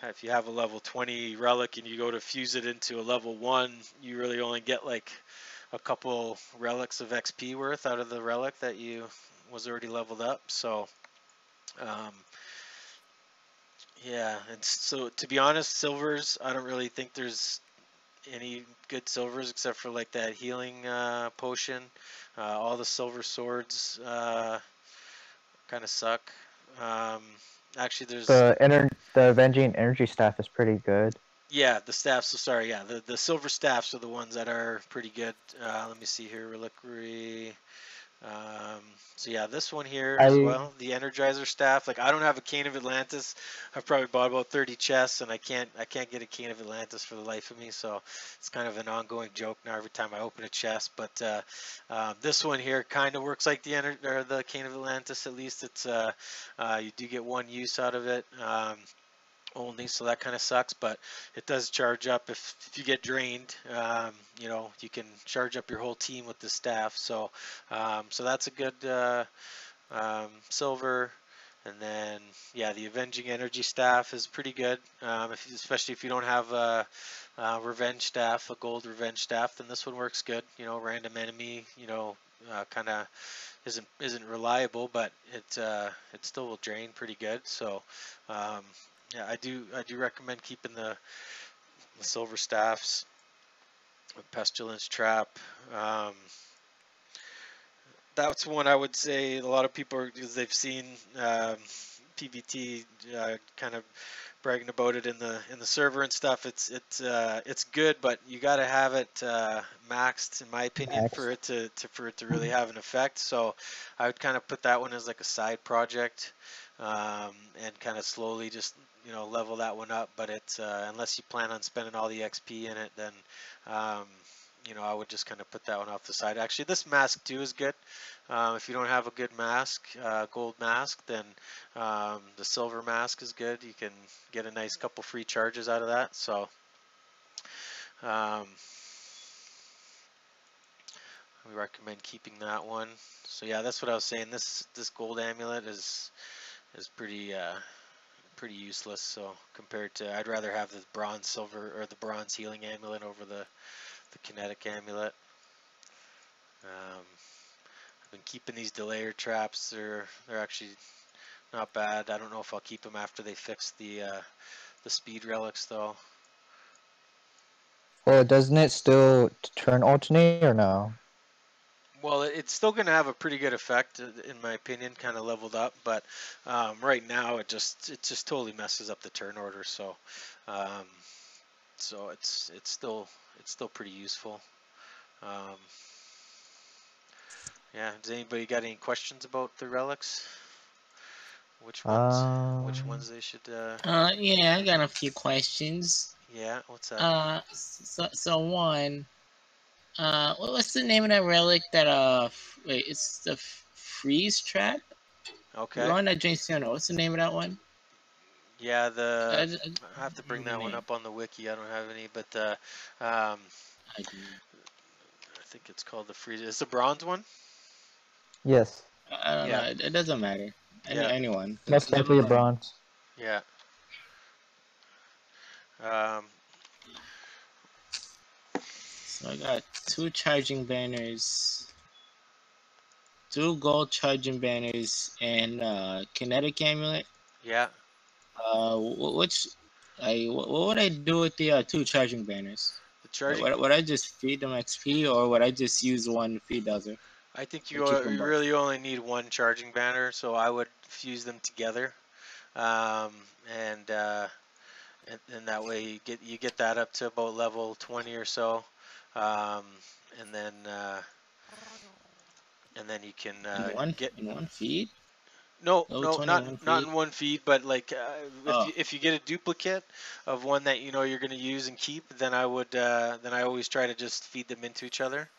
if you have a level 20 relic and you go to fuse it into a level 1, you really only get like a couple relics of XP worth out of the relic that was already leveled up. So yeah, and so to be honest, silvers, I don't really think there's any good silvers except for like that healing potion. All the silver swords kind of suck. Actually, there's the avenging energy staff is pretty good. Yeah, the staffs. So sorry, yeah, the silver staffs are the ones that are pretty good. Let me see here, reliquary. So yeah, this one here as well, the Energizer staff. Like I don't have a Cane of Atlantis. I've probably bought about 30 chests, and I can't get a Cane of Atlantis for the life of me. So it's kind of an ongoing joke now every time I open a chest. But this one here kind of works like the Cane of Atlantis. At least it's you do get one use out of it. only, so that kind of sucks, but it does charge up if you get drained. You know, you can charge up your whole team with the staff, so so that's a good silver. And then yeah, the avenging energy staff is pretty good, especially if you don't have a revenge staff, a gold revenge staff, then this one works good. You know, random enemy, you know, kind of isn't reliable, but it still will drain pretty good. So yeah, I do recommend keeping the silver staffs. Pestilence trap. That's one I would say a lot of people are, because they've seen PvT kind of bragging about it in the server and stuff. It's good, but you got to have it maxed, in my opinion, for it to really have an effect. So I would kind of put that one as like a side project, and kind of slowly just, you know, level that one up. But it's unless you plan on spending all the XP in it, then you know, I would just kind of put that one off the side. Actually, this mask too is good. If you don't have a good mask, gold mask, then the silver mask is good. You can get a nice couple free charges out of that. So we recommend keeping that one. So yeah, that's what I was saying. This gold amulet is pretty pretty useless. So compared to, I'd rather have the bronze silver or the bronze healing amulet over the kinetic amulet. I've been keeping these delayer traps. They're actually not bad. I don't know if I'll keep them after they fix the speed relics though. Well, doesn't it still turn alternate or no? Well, it's still going to have a pretty good effect, in my opinion, kind of leveled up. But right now, it just totally messes up the turn order. So so it's still pretty useful. Yeah, does anybody got any questions about the relics? Which ones they should yeah, I got a few questions. Yeah, what's that? So one, what's the name of that relic that wait, it's the freeze trap? Okay. The one that drinks Sienna. What's the name of that one? Yeah, I have to bring that one up on the wiki. I don't have any, but I think it's called the freeze. It's the bronze one. Yes. I don't know. It doesn't matter. Anyone. That's definitely a bronze. Yeah. So I got 2 charging banners, 2 gold charging banners, and kinetic amulet. Yeah. What would I do with the 2 charging banners? The charging. Would I just feed them XP, or would I just use one feed other? I think you really only need 1 charging banner, so I would fuse them together, and that way you get that up to about level 20 or so, and then you can get in one feed. No, not in one feed, but like if you get a duplicate of one that you know you're going to use and keep, then I would then I always try to just feed them into each other,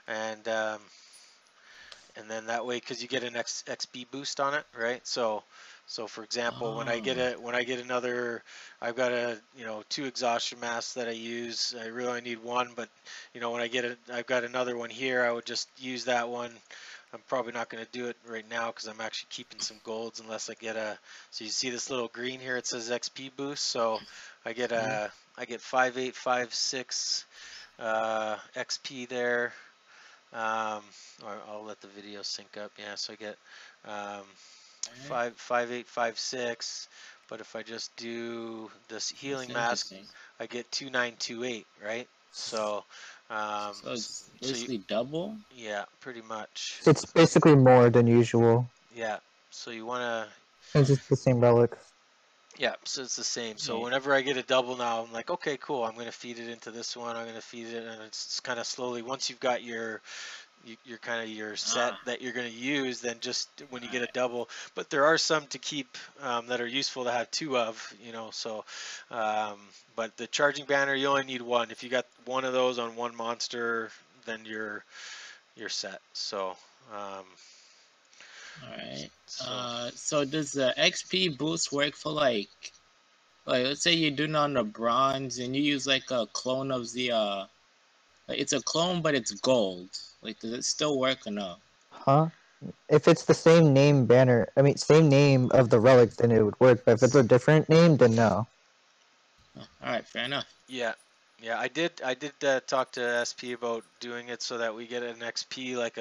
and then that way, because you get an XP boost on it, right? So for example, when I get another, I've got 2 exhaustion masks that I use. I really only need 1, but you know, when I've got another one here, I would just use that one. I'm probably not going to do it right now because I'm actually keeping some golds unless I get so you see this little green here, it says XP boost. So I get 5856 XP there. Or I'll let the video sync up. Yeah, so I get 5856. But if I just do this healing mask, I get 2928, right? So it's basically double? Yeah, pretty much. It's basically more than usual. Yeah, so you want to... It's just the same relic. Yeah, so it's the same. So whenever I get a double now, I'm like, okay, cool. I'm going to feed it into this one. I'm going to feed it, and it's kind of slowly. Once you've got your set that you're going to use, then just when you get a double. But there are some to keep that are useful to have 2 of, you know. So, but the charging banner, you only need 1. If you got 1 of those on 1 monster, then you're set. So. Alright. So does the XP boost work for like Like, let's say you're doing on the bronze and you use like a clone of the like it's a clone but it's gold. Like, does it still work or no? Huh? If it's the same name banner, I mean same name of the relic, then it would work. But if it's a different name, then no. All right, fair enough. Yeah, yeah, I did talk to SP about doing it so that we get an XP, like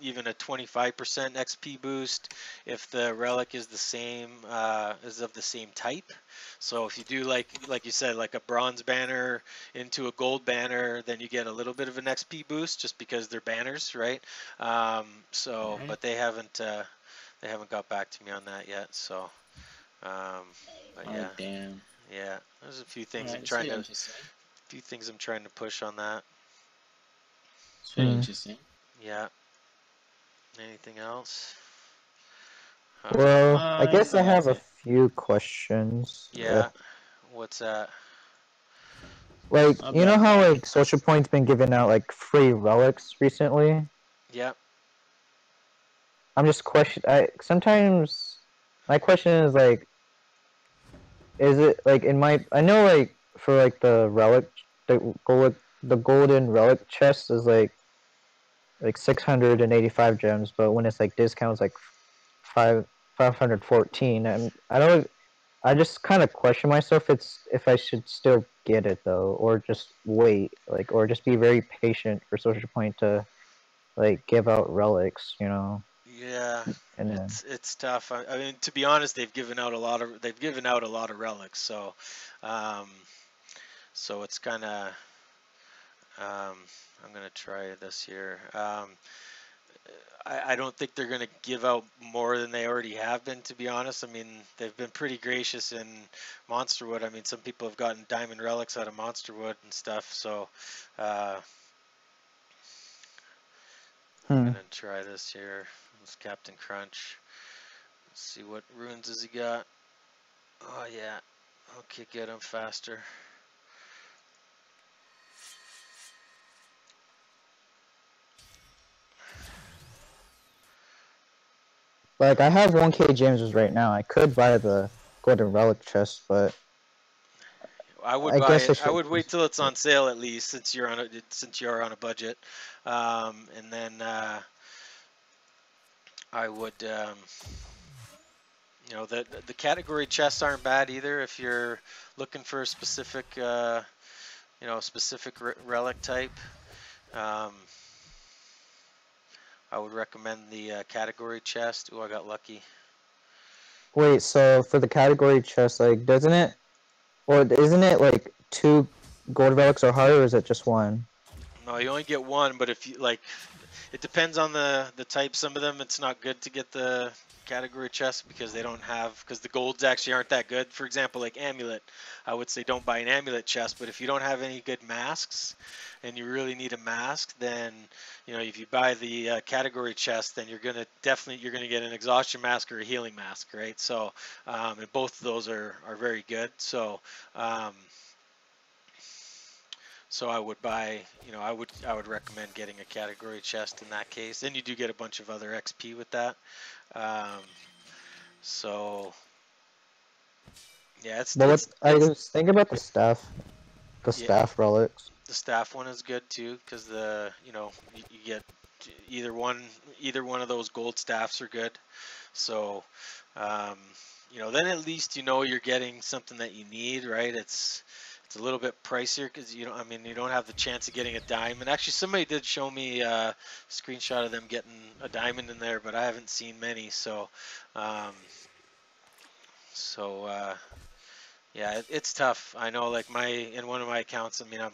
even a 25% XP boost if the relic is the same, is of the same type. So if you do like you said, like a bronze banner into a gold banner, then you get a little bit of an XP boost just because they're banners, right? So, but they haven't got back to me on that yet. So, but yeah. Oh damn. Yeah, there's a few things I'm trying to push on that. It's pretty interesting. Yeah. Anything else? Well, I guess I have a few questions. Yeah. What's that? Like, you know how like Social Point's been giving out like free relics recently? Yep. I'm just sometimes my question is like, is it like I know like for like the relic, the golden relic chest is like 685 gems, but when it's like discounts like 514, and I just kind of question myself if I should still get it though, or just wait, like, or just be very patient for Social Point to like give out relics, you know. Yeah, and then... it's tough. I mean, to be honest, they've given out a lot of relics, so so it's kind of I'm gonna try this here. I don't think they're going to give out more than they already have been, to be honest. I mean, they've been pretty gracious in Monsterwood. I mean, some people have gotten diamond relics out of Monsterwood and stuff, so I'm going to try this here. It's Captain Crunch. Let's see, what runes has he got? Oh, yeah. Okay, get him faster. Like, I have 1k James's right now. I could buy the golden relic chest, but I would buy it. I would wait till it's on sale at least, since you're on a budget, and then I would, you know, the category chests aren't bad either if you're looking for a specific, you know, specific relic type. I would recommend the category chest. Oh, I got lucky. Wait, so for the category chest, like, isn't it like 2 gold relics or higher, or is it just 1? No, you only get 1, but if you like, it depends on the type. Some of them it's not good to get the category chest because they don't have, because the golds actually aren't that good. For example, like amulet, I would say don't buy an amulet chest, but if you don't have any good masks and you really need a mask, then, you know, if you buy the category chest, then you're gonna get an exhaustion mask or a healing mask, right? So and both of those are very good. So so I would buy, you know, I would recommend getting a category chest in that case. Then you do get a bunch of other XP with that. So yeah, I was thinking about the staff, staff relics. The staff one is good too, because you know, you get either one of those gold staffs are good. So you know, then at least you know you're getting something that you need, right? It's a little bit pricier because you don't have the chance of getting a diamond. Actually, somebody did show me a screenshot of them getting a diamond in there, but I haven't seen many. So, yeah, it's tough. I know, like in one of my accounts, I mean, I'm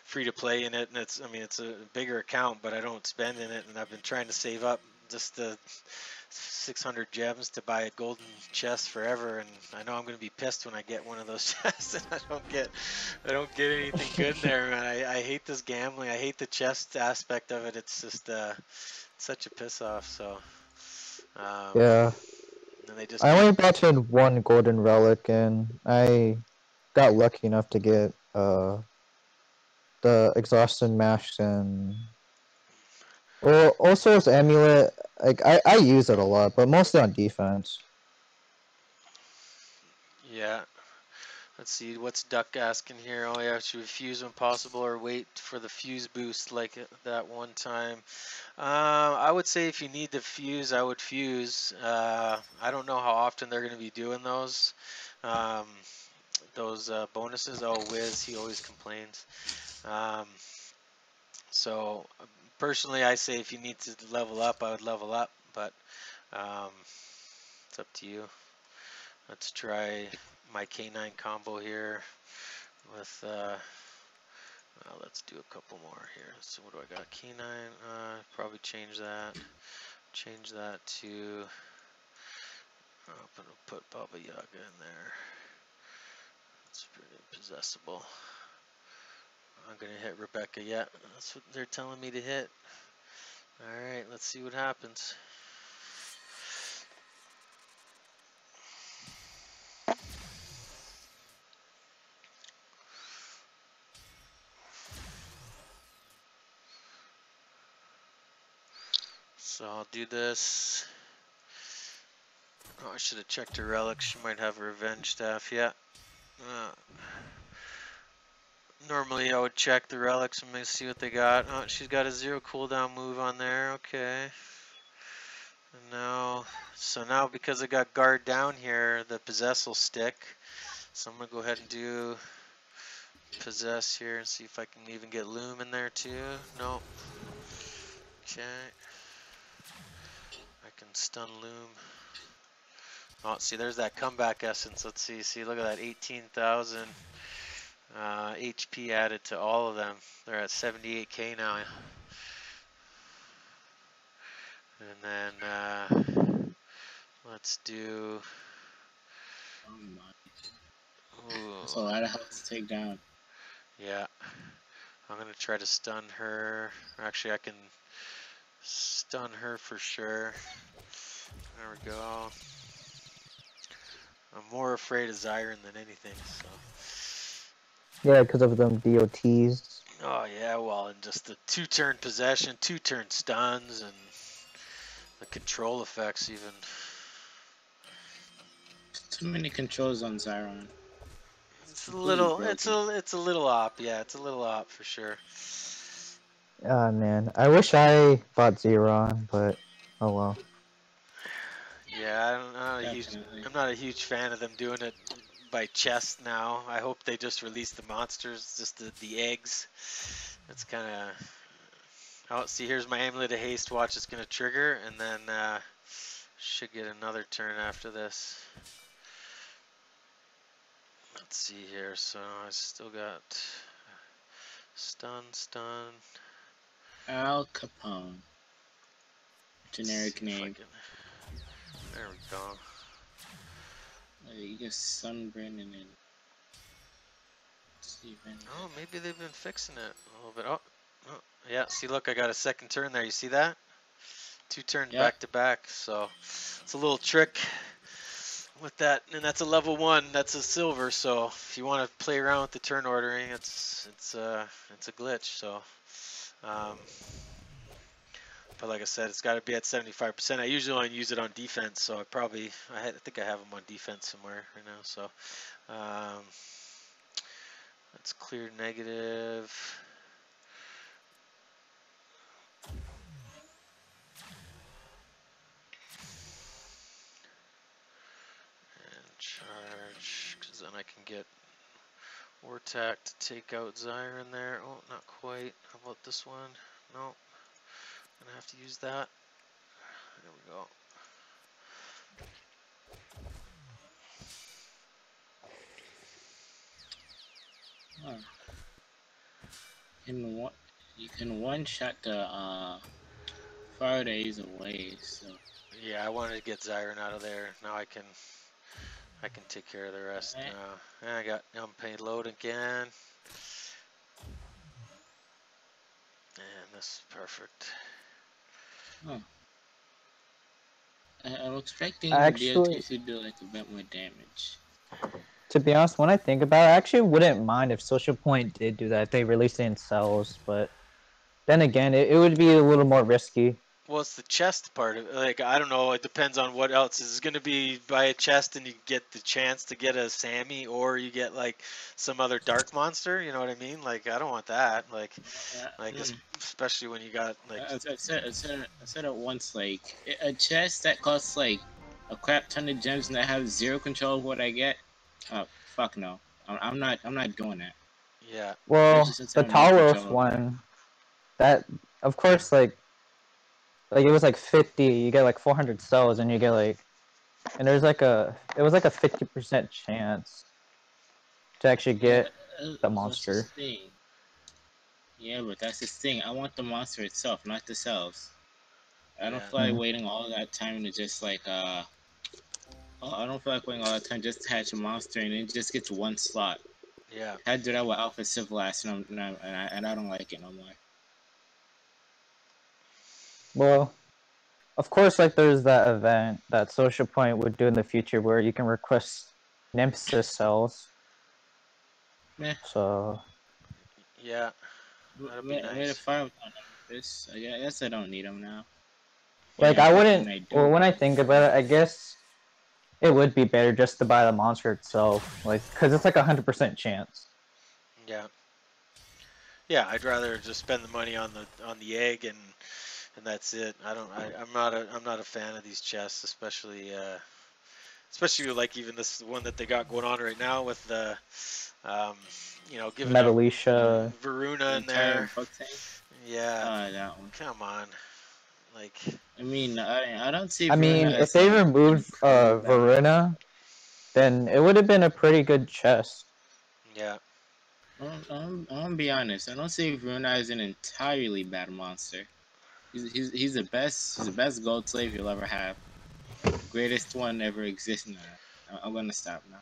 free to play in it, and it's a bigger account, but I don't spend in it, and I've been trying to save up just the 600 gems to buy a golden chest forever, and I know I'm going to be pissed when I get one of those chests and I don't get anything good in there, man. I hate this gambling. I hate the chest aspect of it. It's just such a piss off. So yeah, and I only bought in 1 golden relic, and I got lucky enough to get the exhaustion mask, and well, also as amulet. Like, I use it a lot, but mostly on defense. Yeah. Let's see, what's Duck asking here? Oh yeah, should we fuse when possible or wait for the fuse boost like that one time? I would say if you need to fuse, I would fuse. I don't know how often they're going to be doing those bonuses. Oh, Wiz, he always complains. So personally, I say if you need to level up, I would level up, but it's up to you. Let's try my K9 combo here with, let's do a couple more here. So what do I got? K9, probably change that to, I'm gonna put Baba Yaga in there. It's pretty possessible. I'm gonna hit Rebecca yet. That's what they're telling me to hit. Alright, let's see what happens. So I'll do this. Oh, I should have checked her relics. She might have a revenge staff. Yeah. Normally I would check the relics and maybe see what they got. Oh, she's got a 0 cooldown move on there. Okay. And now, so now because I got guard down here, the possess will stick. So I'm gonna go ahead and do possess here and see if I can even get loom in there too. Nope. Okay. I can stun loom. Oh, see, there's that comeback essence. Let's see. See, look at that 18,000 HP added to all of them. They're at 78k now. And then let's do. Oh my. Ooh. That's a lot of health to take down. Yeah. I'm gonna try to stun her. Actually, I can stun her for sure. There we go. I'm more afraid of Zyron than anything, so. Yeah, because of them DOTs. Oh yeah, well, and just the 2-turn possession, 2-turn stuns, and the control effects even. Too many controls on Zyron. It's a little, it's a little op, yeah, it's a little op for sure. Ah man, I wish I bought Zeron, but oh well. Yeah, I'm not a huge fan of them doing it by chest now. I hope they just release the monsters, just the eggs. It's kind of. Oh, see, here's my amulet of haste. Watch, it's gonna trigger, and then should get another turn after this. Let's see here. So I still got stun. Al Capone. Generic name. There we go. You get sunburn and then. Oh, maybe they've been fixing it a little bit. Oh, yeah. See, look, I got a second turn there. You see that? 2 turns back to back. So it's a little trick with that, and that's a level 1. That's a silver. So if you want to play around with the turn ordering, it's a glitch. So. But like I said, it's got to be at 75%. I usually only use it on defense, so I think I have them on defense somewhere right now. So let's clear negative. And charge, because then I can get Wartack to take out Zyron there. Oh, not quite. How about this one? Nope. Gonna have to use that. There we go. Huh. You can one-shot the Fridays away. So yeah, I wanted to get Zyron out of there. Now I can take care of the rest now. And I got unpaid load again. And this is perfect. Huh. I'm expecting the DLT to do like a bit more damage. To be honest, when I think about it, I actually wouldn't mind if Social Point did do that, if they released it in cells, but then again, it would be a little more risky. Well, it's the chest part of it. Like, I don't know. It depends on what else. Is it going to be buy a chest and you get the chance to get a Sammy, or you get like some other dark monster? You know what I mean? Like, I don't want that. Like, especially when you got like. I said it once. Like a chest that costs like a crap ton of gems and I have zero control of what I get. Oh fuck no! I'm not doing that. Yeah. Well, the Talos one, that of course like it was like 50. You get like 400 cells, and you get like, and there's like it was like a 50% chance to actually get the monster. Yeah, but that's the thing. I want the monster itself, not the cells. I don't feel like waiting all that time to just like I don't feel like waiting all that time just to hatch a monster and it just gets one slot. Yeah. I had to do that with Alpha Civilized and I don't like it no more. Well, of course, like there's that event that Social Point would do in the future where you can request Nemesis cells. Yeah. So. Yeah. That'd be nice. I guess I don't need them now. Like I wouldn't. Well, when I think about it, I guess it would be better just to buy the monster itself, like because it's like 100% chance. Yeah. Yeah, I'd rather just spend the money on the egg and that's it. I'm not a fan of these chests, especially like even this one that they got going on right now with the giving Metalisha, Varuna in there. Yeah. That one. Come on. Like, I mean, I don't see. I mean, if they removed Varuna, then it would have been a pretty good chest. Yeah. I'm gonna be honest. I don't see Varuna as an entirely bad monster. He's the best. He's the best gold slave you'll ever have. Greatest one ever existing. I'm gonna stop now.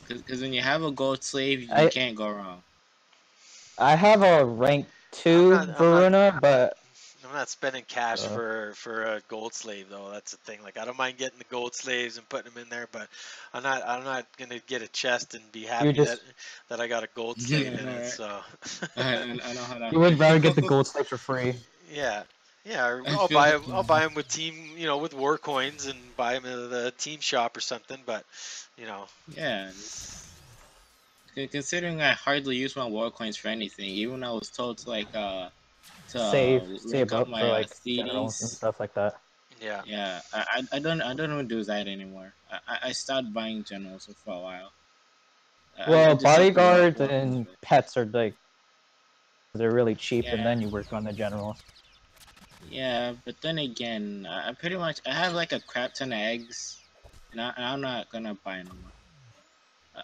Because when you have a gold slave, you can't go wrong. I have a rank 2 Varuna, but I'm not spending cash for a gold slave though. That's the thing. Like I don't mind getting the gold slaves and putting them in there, but I'm not gonna get a chest and be happy that I got a gold slave in it. So I know how that. You would rather get the gold slave for free. Yeah. Yeah, or I'll buy them with team, with war coins and buy them in the team shop or something. But, Yeah. Considering I hardly use my war coins for anything, even when I was told to like save up my for like CDs and stuff like that. Yeah. Yeah. I don't even do that anymore. I stopped buying generals for a while. Well, bodyguards and pets are like they're really cheap, and then you work on the generals. Yeah, but then again, I have like a crap ton of eggs, and I'm not gonna buy no more.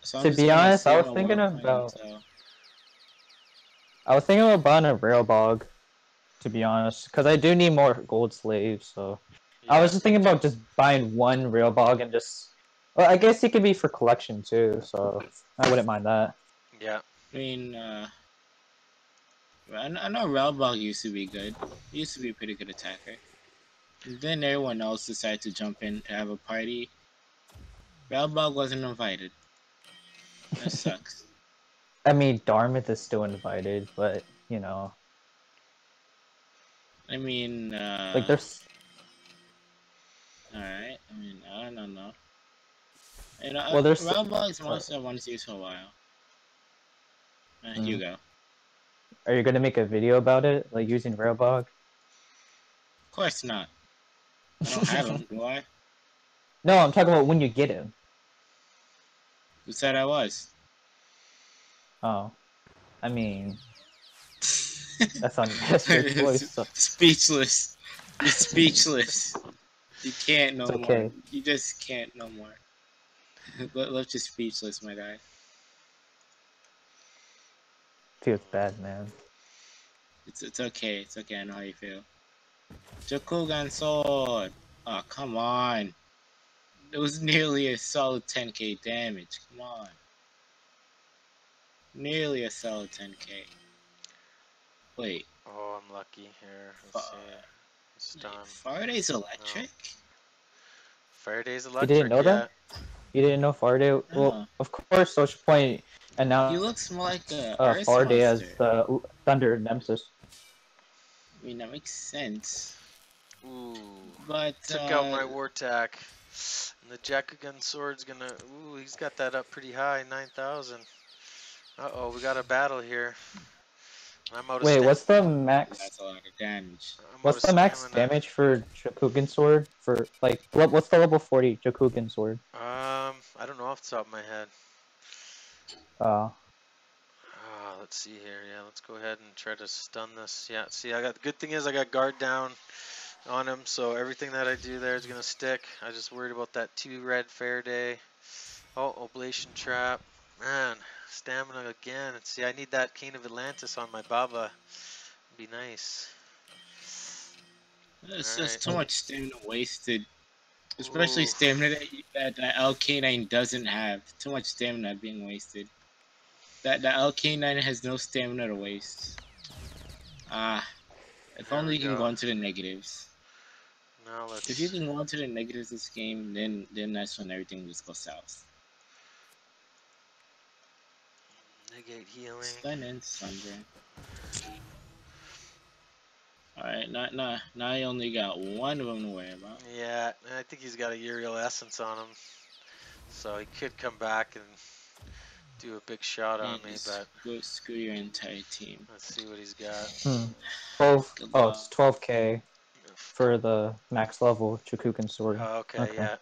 So to be honest, I was thinking about buying a rail bog. To be honest, because I do need more gold slaves. So I was just thinking about just buying one rail bog and just. Well, I guess it could be for collection too, so I wouldn't mind that. Yeah. I mean, I know Railbog used to be good. He used to be a pretty good attacker. And then everyone else decided to jump in to have a party. Railbog wasn't invited. That sucks. I mean, Dartmouth is still invited, but I mean, like there's. Alright, I mean, I don't know. Well, there's Railbog's monster I wanted to use for a while. You go. Are you gonna make a video about it, like using Railbog? Of course not. I don't have him, do I? No, I'm talking about when you get him. Who said I was? Oh, I mean, that's your voice. So. Speechless. You're speechless. You can't no more. You just can't no more. Left you speechless, my guy. Feels bad, man. It's okay. It's okay. I know how you feel. Jokugan sword. Oh, come on. It was nearly a solid 10k damage. Come on. Nearly a solid 10k. Wait. Oh, I'm lucky here. Let's see. Stun. Faraday's electric? No. Faraday's electric. You didn't know that? You didn't know Faraday? No. Well, of course, Social Point announced he looks more like a Faraday as the Thunder Nemesis. I mean, that makes sense. Ooh. But took out my war tack. And the Jakugan sword's gonna. Ooh, he's got that up pretty high, 9,000. Uh-oh, we got a battle here. I'm out of Wait, what's the and max? that's a lot of damage. What's the max damage for Jakugan sword? For like, what's the level 40 Jakugan sword? I don't know off the top of my head. Let's see here. Yeah, let's go ahead and try to stun this. Yeah, see, the good thing is I got guard down on him, so everything that I do there is gonna stick. I just worried about that 2 red Faraday. Oh, oblation trap. Man, stamina again. See, I need that Cane of Atlantis on my Baba. Be nice. It's just too much stamina wasted. Especially stamina that LK9 doesn't have. Too much stamina being wasted. That LK9 has no stamina to waste. If only you can go into the negatives. Now let's... If you can go into the negatives this game, then that's when everything just goes south. Negate healing. Stun and sunburn. Alright, now I only got one of them to worry about. Yeah, I think he's got a Uriel Essence on him. So he could come back and do a big shot on me, but... Screw your entire team. Let's see what he's got. 12, it's 12k for the max level Jakugan sword. Oh, okay, yeah.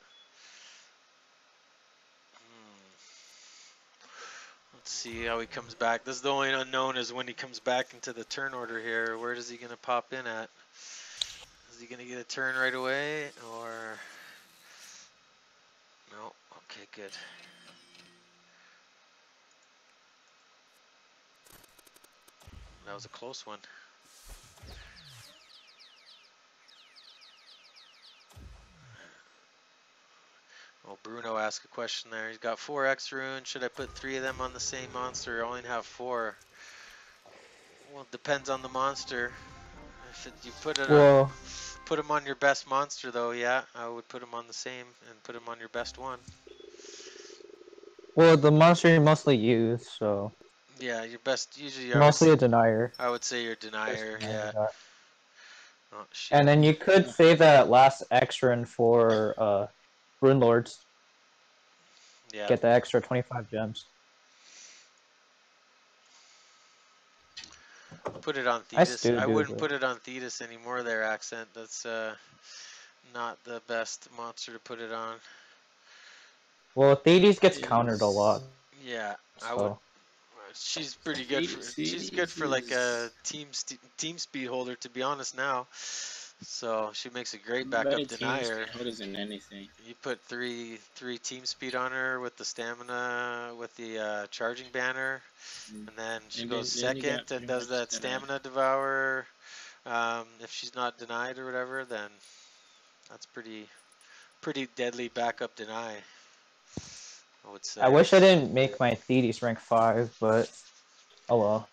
Let's see how he comes back. This is the only unknown is when he comes back into the turn order here. Where is he going to pop in at? Is he going to get a turn right away or... No, okay, good. That was a close one. Well, Bruno asked a question there. He's got 4 X runes. Should I put 3 of them on the same monster or only have 4? Well, it depends on the monster. If you put it on, put them on your best monster though, yeah, I would put them on the same and put them on your best one. Well, the monster you mostly use, so... Yeah, your best, usually mostly a denier. I would say your denier, yeah. Oh, and then you could save that last extra for Rune Lords. Yeah. Get the extra 25 gems. Put it on Thetis. I wouldn't put it on Thetis anymore there, Accent. That's not the best monster to put it on. Well, Thetis gets countered a lot. Yeah, I would. She's pretty good. She's good for like a team speed holder, to be honest now. So she makes a great backup denier. Than anything. You put three team speed on her with the stamina, with the charging banner, and then she goes second and does that stamina devour. If she's not denied or whatever, then that's pretty deadly backup deny. I would say. I wish I didn't make my Thetis rank 5, but oh well.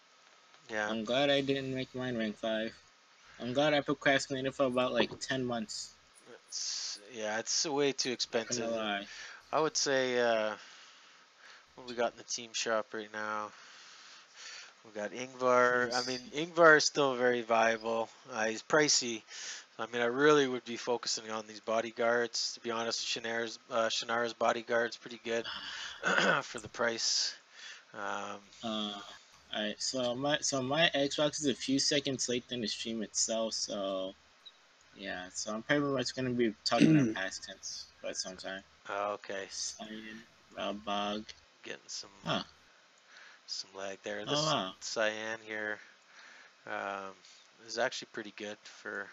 Yeah. I'm glad I didn't make mine rank 5. I'm glad I procrastinated for about like 10 months. It's way too expensive. I would say, what we got in the team shop right now? We got Ingvar. I mean, Ingvar is still very viable. He's pricey. I mean, I really would be focusing on these bodyguards. To be honest, Shannara's bodyguard's pretty good for the price. Alright, so my Xbox is a few seconds late than the stream itself, so yeah, so I'm pretty much gonna be talking in past tense for some time. Okay. Cyan, Bog. Getting some lag there. This Cyan here is actually pretty good for.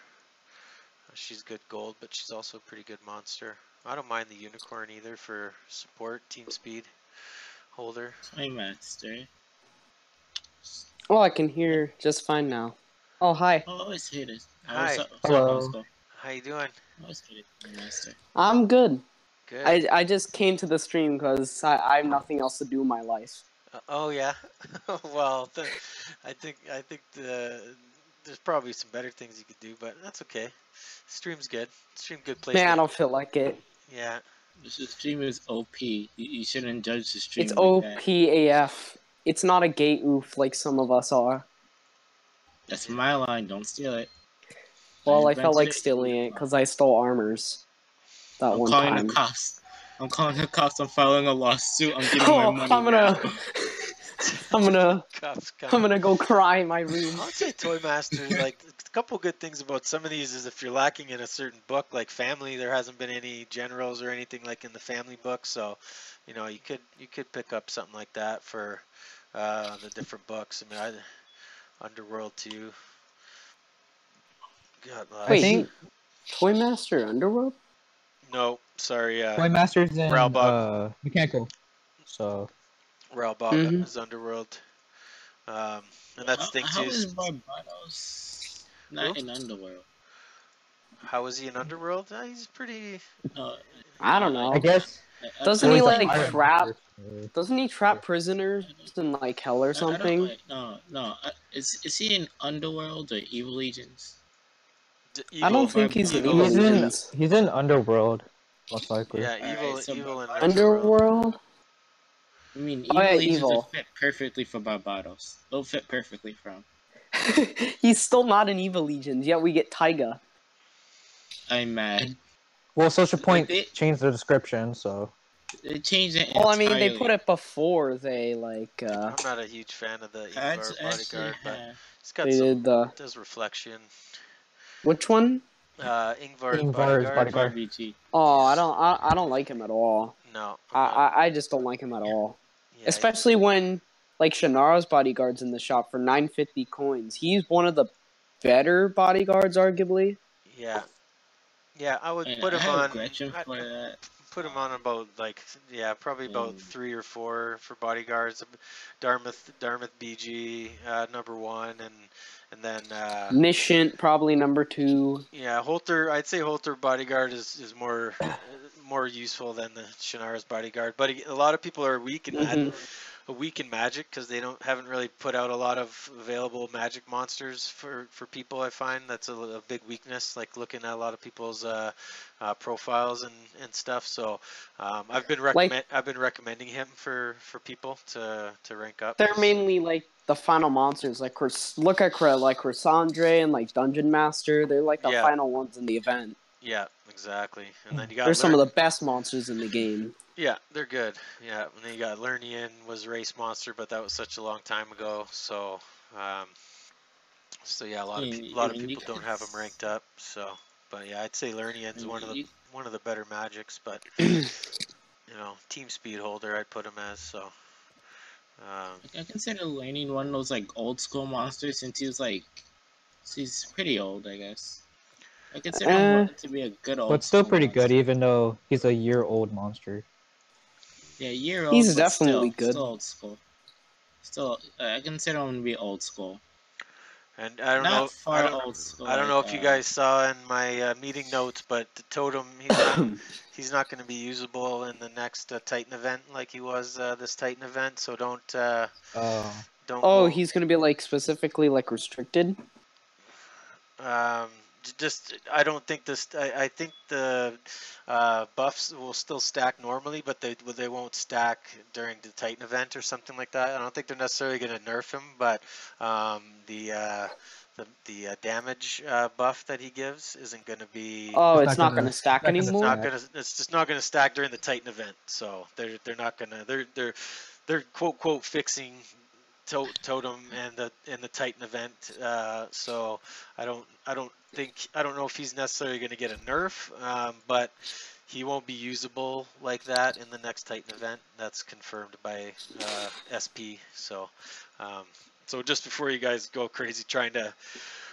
She's good gold, but she's also a pretty good monster. I don't mind the unicorn either for support, team speed holder. Hi, Master. Oh, I can hear just fine now. Oh, hi. Oh, it's haters. Hi. Hello. How you doing? Master. I'm good. Good. I just came to the stream because I have nothing else to do in my life. Oh yeah. Well, I think there's probably some better things you could do, but that's okay. Stream's good. Stream good place. Man, I don't feel like it. Yeah. The stream is OP. You shouldn't judge the stream. It's OP AF. It's not a gay oof like some of us are. That's my line. Don't steal it. Well, I felt like stealing it because I stole armors. That one time. I'm calling the cops. I'm calling the cops. I'm filing a lawsuit. I'm getting my money now. I'm gonna go cry in my room. I'd say Toy Master, like, a couple good things about some of these is if you're lacking in a certain book, like Family, there hasn't been any generals or anything like in the Family book, so, you know, you could pick up something like that for the different books. I mean, Underworld too. God, I think Toy Master Underworld? No, sorry. Toy Master's in Mechanical. So Ralbog is Underworld. And that's the thing too. How is Barbados not in Underworld? How is he in Underworld? He's pretty. I don't know. I guess. Doesn't he like trap? Doesn't he trap prisoners in like hell or something? No. Is he in Underworld or Evil Legions? I don't think he's in Evil Legions. He's in Underworld, most likely. Yeah, Evil and Underworld. I mean, Evil Legions will fit perfectly for Barbados. They'll fit perfectly for him. He's still not in Evil Legions, yet we get Taiga. I'm mad. Well, Social Point changed the description, so... They changed it Well, I mean, they put it before they, like, I'm not a huge fan of the Ingvar bodyguard, but it's got does reflection. Which one? Ingvar's bodyguard. Oh, I don't like him at all. No. I just don't like him at all. Yeah, especially when, like, Shannara's bodyguard's in the shop for 950 coins. He's one of the better bodyguards, arguably. Yeah. Yeah, I would put him on. Put him on about probably about 3 or 4 for bodyguards. Dartmouth BG #1, and then Nishant probably #2. Yeah, Holter. I'd say Holter bodyguard is more useful than the Shannara's bodyguard. But a lot of people are weak in Magic because they haven't really put out a lot of available Magic monsters for people. I find that's a big weakness, like looking at a lot of people's profiles and stuff. So I've been recommending him for people to rank up. They're mainly like the final monsters. Like look at like Cassandra and like Dungeon Master. They're like the final ones in the event. Yeah, exactly. And then you got they're some of the best monsters in the game. Yeah, they're good. Yeah, and then you got Lernian was race monster, but that was such a long time ago. So, yeah, a lot of people don't have them ranked up. So, but yeah, I'd say Lernian's one of the better Magics. But you know, Team Speed Holder, I'd put him as. So, I consider Lernian one of those like old school monsters since he's pretty old, I guess. I consider him to be a good old. But still pretty good, even though he's a year-old monster. Yeah, year-old. He's definitely good. Still old school. Still, I consider him to be old school. And I don't know if you guys saw in my meeting notes, but the Totem he's not going to be usable in the next Titan event like he was this Titan event. So don't. He's going to be like specifically like restricted. I don't think this. I think the buffs will still stack normally, but they won't stack during the Titan event or something like that. I don't think they're necessarily going to nerf him, but the damage buff that he gives isn't going to be. Oh, it's not going to stack anymore. It's just not going to stack during the Titan event. So they're not going to. They're quote fixing Totem and the Titan event. So I don't know if he's necessarily going to get a nerf, but he won't be usable like that in the next Titan event. That's confirmed by SP. So just before you guys go crazy trying to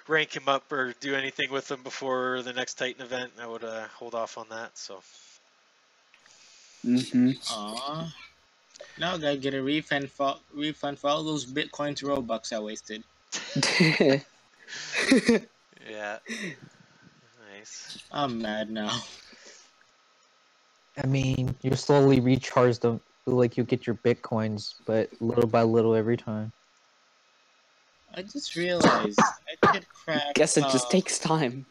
rank him up or do anything with him before the next Titan event, I would hold off on that. So. Aww. Now I gotta get a refund for all those Bitcoin to Robux I wasted. Yeah. Nice. I'm mad now. I mean, you slowly recharge them, like you get your Bitcoins, but little by little every time. I just realized I could craft. Guess it just takes time.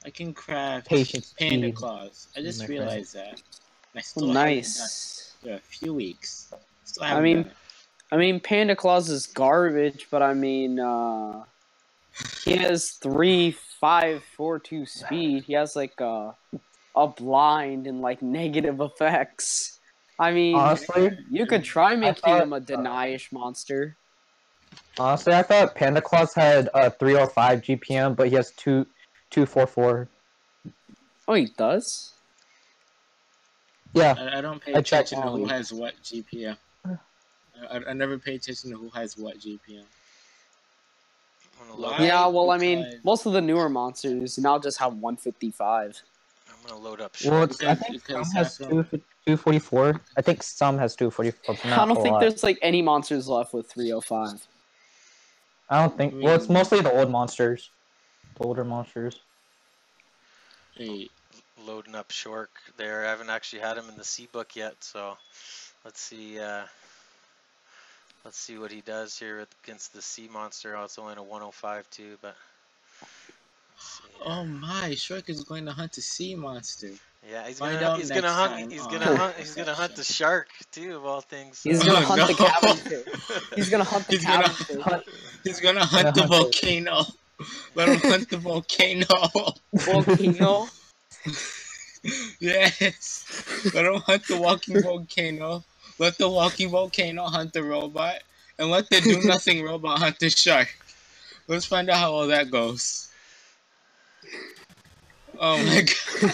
I can craft Patience. Panda Claws. I just realized that. I still nice. A few weeks. I mean, Panda Claus is garbage, but I mean, he has 3 542 speed. He has like a blind and like negative effects. I mean, honestly, you could try making him a deny-ish monster. Honestly, I thought Panda Claus had 305 GPM, but he has 244. Oh, he does? Yeah. I don't pay attention to who has what GPM. I never pay attention to who has what GPM. Yeah, well, I mean, most of the newer monsters now just have 155. I'm gonna load up. Well, I think some has 244. I think some has 244, but not I don't think lot. there's like any monsters left with 305. I don't think. Well, it's mostly the old monsters, the older monsters. Hey. Loading up Shork there. I haven't actually had him in the C book yet, so let's see. Let's see what he does here against the sea monster. Oh, it's only a 105 too, but. Oh my! Shrek is going to hunt a sea monster. Yeah, he's gonna hunt the shark too, of all things. So. He's gonna hunt the cabin fish. He's gonna hunt the cabin fish. He's gonna hunt the volcano. Let him hunt the volcano. Volcano. Yes. Let him hunt the walking volcano. Let the walking volcano hunt the robot, and let the do-nothing robot hunt the shark. Let's find out how all that goes. Oh my god.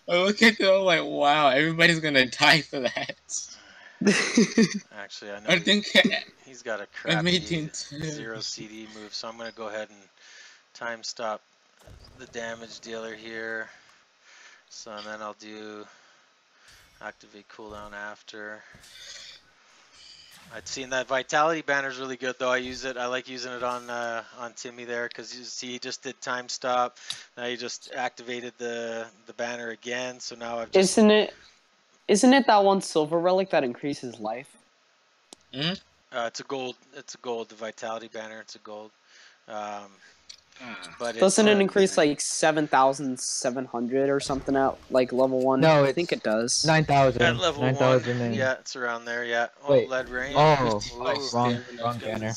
I look at them like, wow, everybody's gonna die for that. Actually, I know I think he's got a crappy 0 CD move, so I'm gonna go ahead and time stop the damage dealer here. So and then I'll do activate cooldown after. I'd seen that vitality banner is really good though. I use it. I like using it on Timmy there because you see he just did time stop. Now you just activated the banner again. So now I've just... Isn't it that one silver relic that increases life? Hmm? It's a gold. It's a gold. The vitality banner. It's a gold. But doesn't it increase like 7,700 or something at like level 1? No, I think it does. 9,000. At level 1, yeah, it's around there. Yeah. Oh, wait. lead rain. Oh, wrong banner.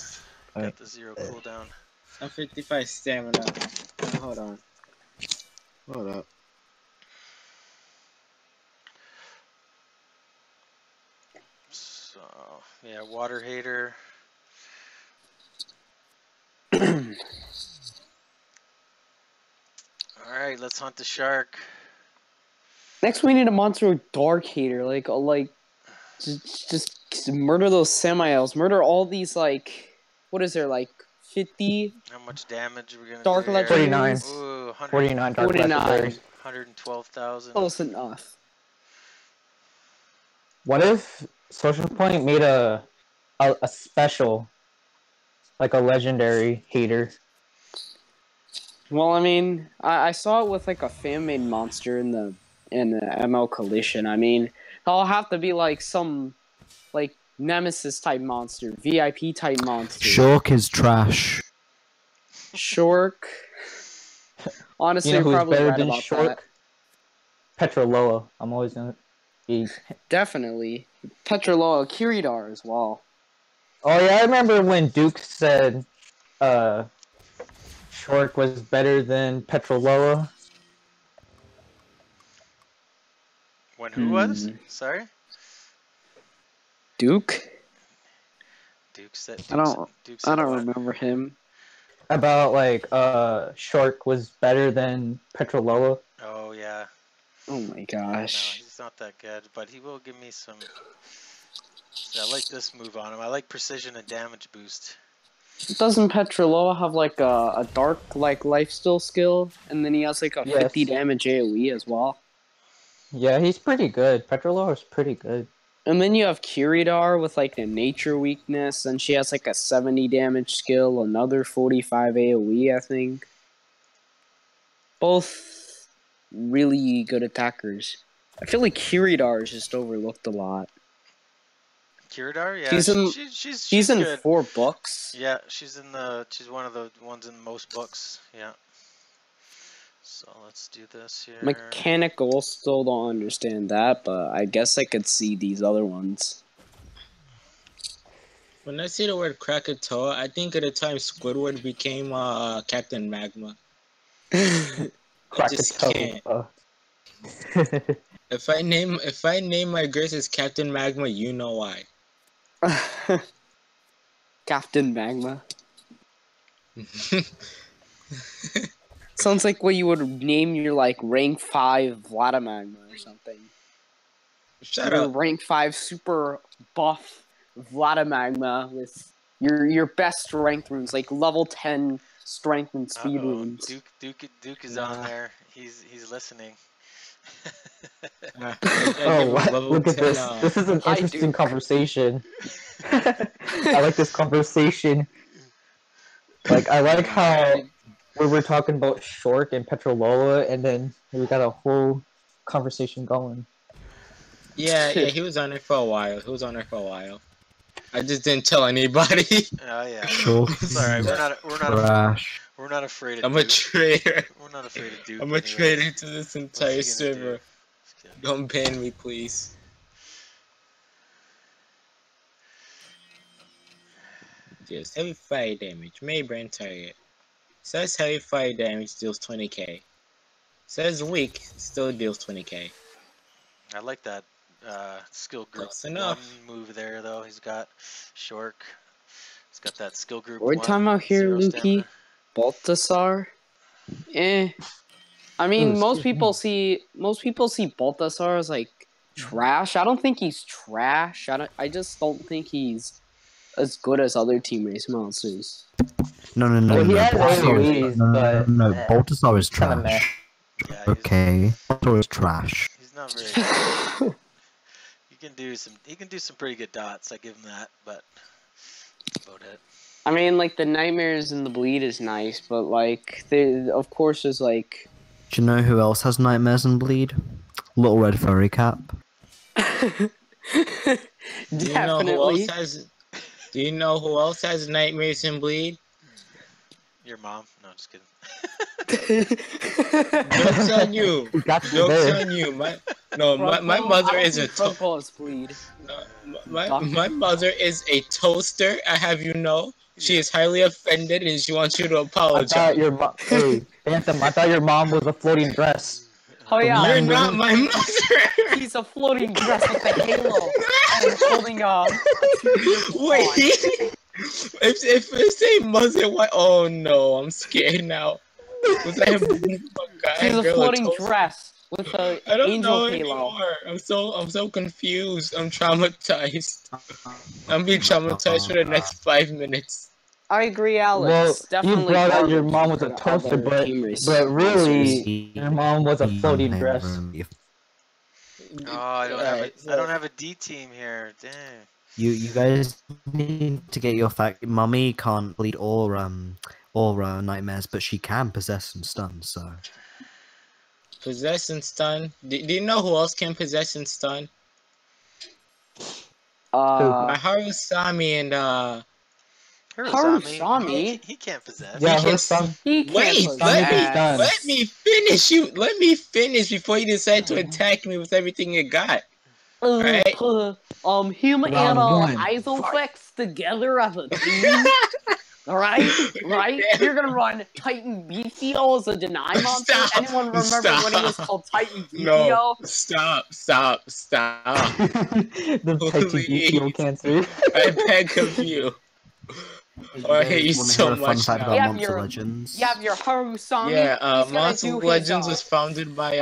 Got the 0 cooldown. I'm 55 stamina. Hold on. Hold up. So yeah, water hater. Alright, let's hunt the shark. Next we need a monster with dark hater, like just murder those semi-elves, murder all these like, what is there, like 50? How much damage are we gonna dark do? 49. Ooh, 49 dark legendaries. 112,000. Close enough. What if Social Point made a special, like a legendary hater? Well, I mean, I saw it with like a fan-made monster in the ML Collision. I mean, it'll have to be like some like Nemesis type monster, VIP type monster. Shork is trash. Shork. Honestly, you know you're who's probably better right than about Shork? that. Petroloa. I'm always gonna be. Definitely. Petroloa, Kiridar as well. Oh yeah, I remember when Duke said Shork was better than Petroloa. When who was? Sorry? Duke? Duke said I don't remember him. About like Shork was better than Petroloa. Oh yeah. Oh my gosh. No, he's not that good, but he will give me some. See, I like this move on him. I like precision and damage boost. Doesn't Petroloa have like a dark like lifesteal skill, and then he has like a 50 damage AoE as well? Yeah, he's pretty good. Petroloa is pretty good. And then you have Kiridar with like a nature weakness, and she has like a 70 damage skill, another 45 AoE, I think. Both really good attackers. I feel like Kiridar is just overlooked a lot. Kiridar, yeah, she's in good. 4 books. Yeah, she's one of the ones in most books. Yeah. So let's do this here. Mechanical, still don't understand that, but I guess I could see these other ones. When I see the word Krakatoa, I think at the time Squidward became Captain Magma. I just can't. If I name my Grace as Captain Magma, you know why. Captain Magma. Sounds like what you would name your like rank 5 Vladimagma or something. Shut up. Rank 5 super buff Vladimagma with your best strength runes, like level 10 strength and speed runes. Duke is on there. He's listening. Look at this. This is an interesting conversation. I like this conversation. Like, I like how we were talking about Shork and Petrolola, and then we got a whole conversation going. Yeah, he was on there for a while. I just didn't tell anybody. Oh yeah. Shork. It's alright. We're not afraid of I'm Duke. a traitor. We're not afraid of Duke. I'm a traitor to this entire server. Don't ban me, please. Deals heavy fire damage. Maybrand target. Says heavy fire damage deals 20k. Says weak still deals 20k. I like that skill group 1 move there though. He's got Shork. He's got that skill group. We're talking about here, Lukey. Baltasar. I mean, most people see Baltasar as like trash. I don't think he's trash. I just don't think he's as good as other team race monsters. No. Baltasar is trash. Yeah, okay, Baltasar is trash. He's not very good. He can do some pretty good dots. I give him that, but that's about it. I mean, like the nightmares and the bleed is nice, but like of course there's like. Do you know who else has nightmares and bleed? Little Red Furry Cap. Definitely. Do you know who else has nightmares and bleed? Your mom? No, just kidding. Joke's on you. Joke's on you. My mother is a my mother is a toaster. I have you know. She is highly offended and she wants you to apologize. Hey, Phantom, I thought your mom was a floating dress. Oh yeah. You're not my mother. He's a floating dress with a halo and holding Wait. If say mother, what? Oh no, I'm scared now. He's a floating dress with a angel halo. I'm so confused. I'm traumatized. I'm being traumatized for the next 5 minutes. I agree, Alex. Well, definitely you brought out your mom was a toaster, but really, your mom was a floating dress. Oh, I don't have a D team here. Dang. You guys need to get your fact. Mummy can't bleed or nightmares, but she can possess and stun. So possess and stun. Do you know who else can possess and stun? Harusami and Harusami? He can't possess. Yeah, he can't possess. Let me finish. Let me finish before you decide to attack me with everything you got. Right? Him and Isoflex together as a team. Alright? You're gonna run Titan BCO as a deny monster? Anyone remember when he was called Titan BCO? No, stop. The Titan BCO cancer. I beg of you. I hate you so much now. You have your Harusami. Yeah, Monster Legends was founded by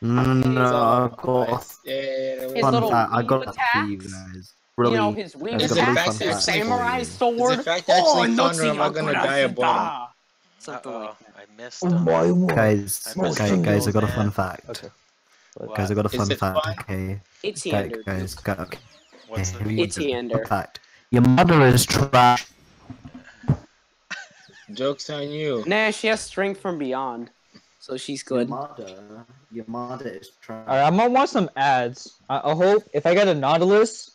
No, his little I got that for you guys. Really, you know, his weave attacks, his samurai sword. Is it fact actually fun, or am I gonna die of boredom? Something like that. I missed Guys, I got a fun fact. Okay. Guys, I got a fun fact. Okay. It's Yander. Guys, okay. What's the It's Yander. Fact. Your mother is trash. Joke's on you. Nah, she has strength from beyond, so she's good. Your mother is trash. Alright, I'm gonna watch some ads. I hope if I get a Nautilus,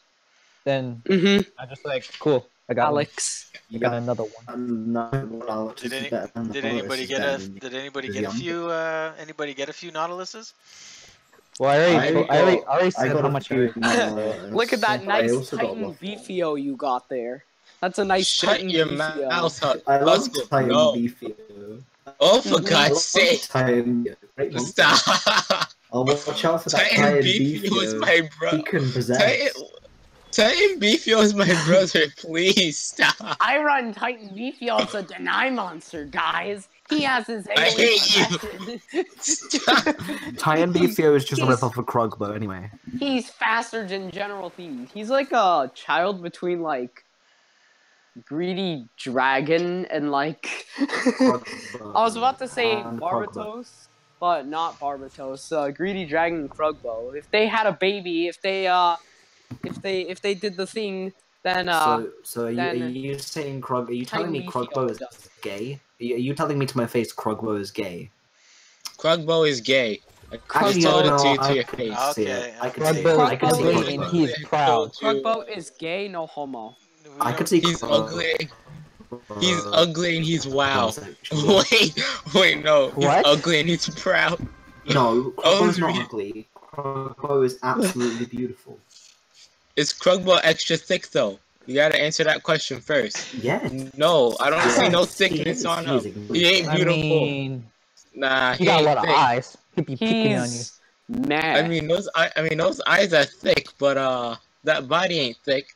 then I'm just like, cool. I got Alex. I got another one. Did anybody get a few Nautiluses? Well, I already said how much you. Look at that nice Titan waffle. Beefio you got there. That's a nice Shut Titan your Beefio. mouth, I love Husker. Titan No. Beefio. Oh, for I God's love sake! Titan. Great monster. Stop. I'll watch out for that Titan Titan Beefio is Beefio. my brother. He can possess. Titan Beefio is my brother. Please stop. I run Titan Beefio as a deny monster, guys. He has his I alien hate you. possession. Stop. Titan Beefio is just a rip-off of Krogbo, anyway. He's faster than General Thieves. He's like a child between like Greedy Dragon and like I was about to say Barbatos, but not Barbatos. Greedy Dragon and Krugbo. If they had a baby, if they did the thing, then So are you saying Krog? Are you telling me Krogbo is gay? Are you telling me to my face Krogbo is gay? Krugbo is gay. Actually, told no, it to you I to your can face. see it. I can see it. Krugbo I can is see gay and Krogbo. he's proud. Krugbo is gay, no homo. I can see He's Krogbo. ugly. He's ugly and he's wow. Homosexual. Wait, no. He's What? ugly and he's proud. No, Krogbo's not Oh, ugly. Krogbo is absolutely beautiful. Is Krugbo extra thick though? You gotta answer that question first. Yeah. No, I don't see no Yes, he thickness is. on He is him. He ain't I beautiful. mean, Nah, he he got a ain't lot of thick. eyes. He'd be peeking on you. He's mad. I mean those eyes are thick, but that body ain't thick.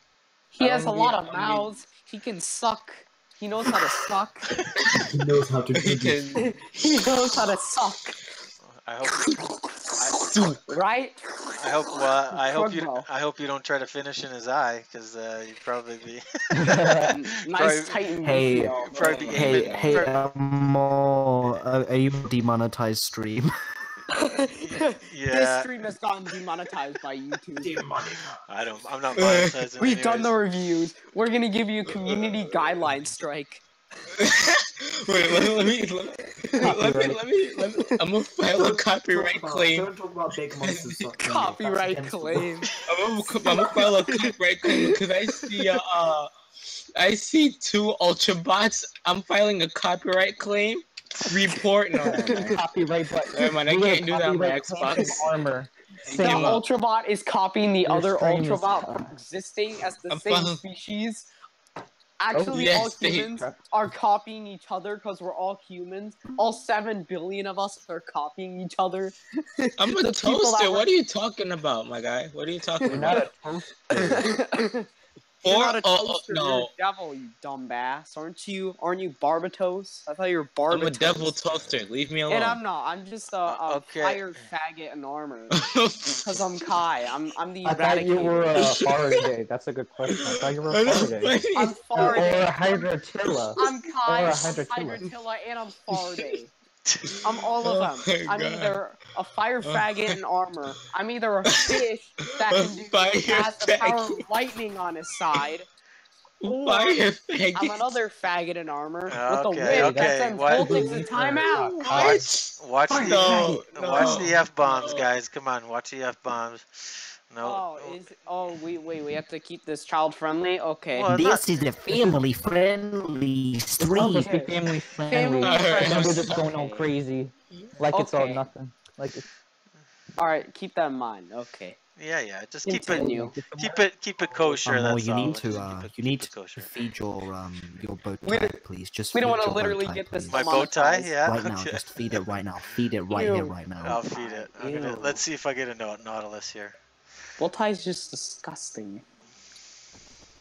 He has a lot of mouths. He can suck. He knows how to suck. He knows how to do He this. can. He knows how to suck. I hope. Right? I hope. I hope you. Krugbo. I hope you don't try to finish in his eye, because you'd probably be. Nice Titan Hey, Beefio. Probably be aiming. Hey, more. Are you demonetized stream? This Yeah. stream has gotten demonetized by YouTube. I'm not monetizing. We've done the anyways. reviews. We're gonna give you a community guideline strike. Wait, let me. I'm gonna file a copyright claim. Don't talk about big monsters. Copyright claim. I'm gonna file a copyright claim because I see 2 Ultra bots. I'm filing a copyright claim. Report. No, Copyright, but never mind. I can't do that on my Xbox. Armor. The Ultrabot is copying the other stream is Ultrabot existing as the same species. Actually, yes, all humans they- are copying each other because we're all humans. All 7 billion of us are copying each other. I'm a The people that toaster. were- What are you talking about, my guy? What are you talking You're about? not a toaster. You're not a Oh, toaster, no. you're a devil, you dumb bass. Aren't you Barbatos? I thought you were Barbatos. I'm a devil toaster. Leave me alone. And I'm not. I'm just a Okay. fire faggot in armor. Because I'm Kai. I'm the I thought you were a eradicator. Faraday. That's a good question. I thought you were a That's Faraday. funny. I'm Or Faraday. a Hydratilla. I'm Kai, Or a I'm Hydratilla. Hydratilla, and I'm Faraday. I'm all of them. Oh my I'm God. either a fire faggot in armor. I'm either a fish that can do Fire has the power of faggot. lightning on his side. Or Fire I'm faggot. another faggot in armor with a Okay, wig that okay, sends what- Voltix in timeout. Watch the No, watch the no, F bombs, no. guys. Come on, watch the F bombs. No. We have to keep this child friendly. Okay. Well, This is a family-friendly stream. Supposed to be family friendly. Alright. Then we're just going all crazy. Like it's all Okay. nothing. Like it's Alright, keep that in mind. Okay. Yeah. Just Continue. keep it kosher. More, That's you all. need Just to keep it kosher. feed your bow We tie, don't- please. Just we don't feed wanna your bow literally tie, get this please. My bow tie, monetized. yeah. Right now, Okay. just feed it right now. Feed it right Ew. here, right now. I'll feed it. Ew. Let's see if I get a Nautilus here. Bow tie's just disgusting.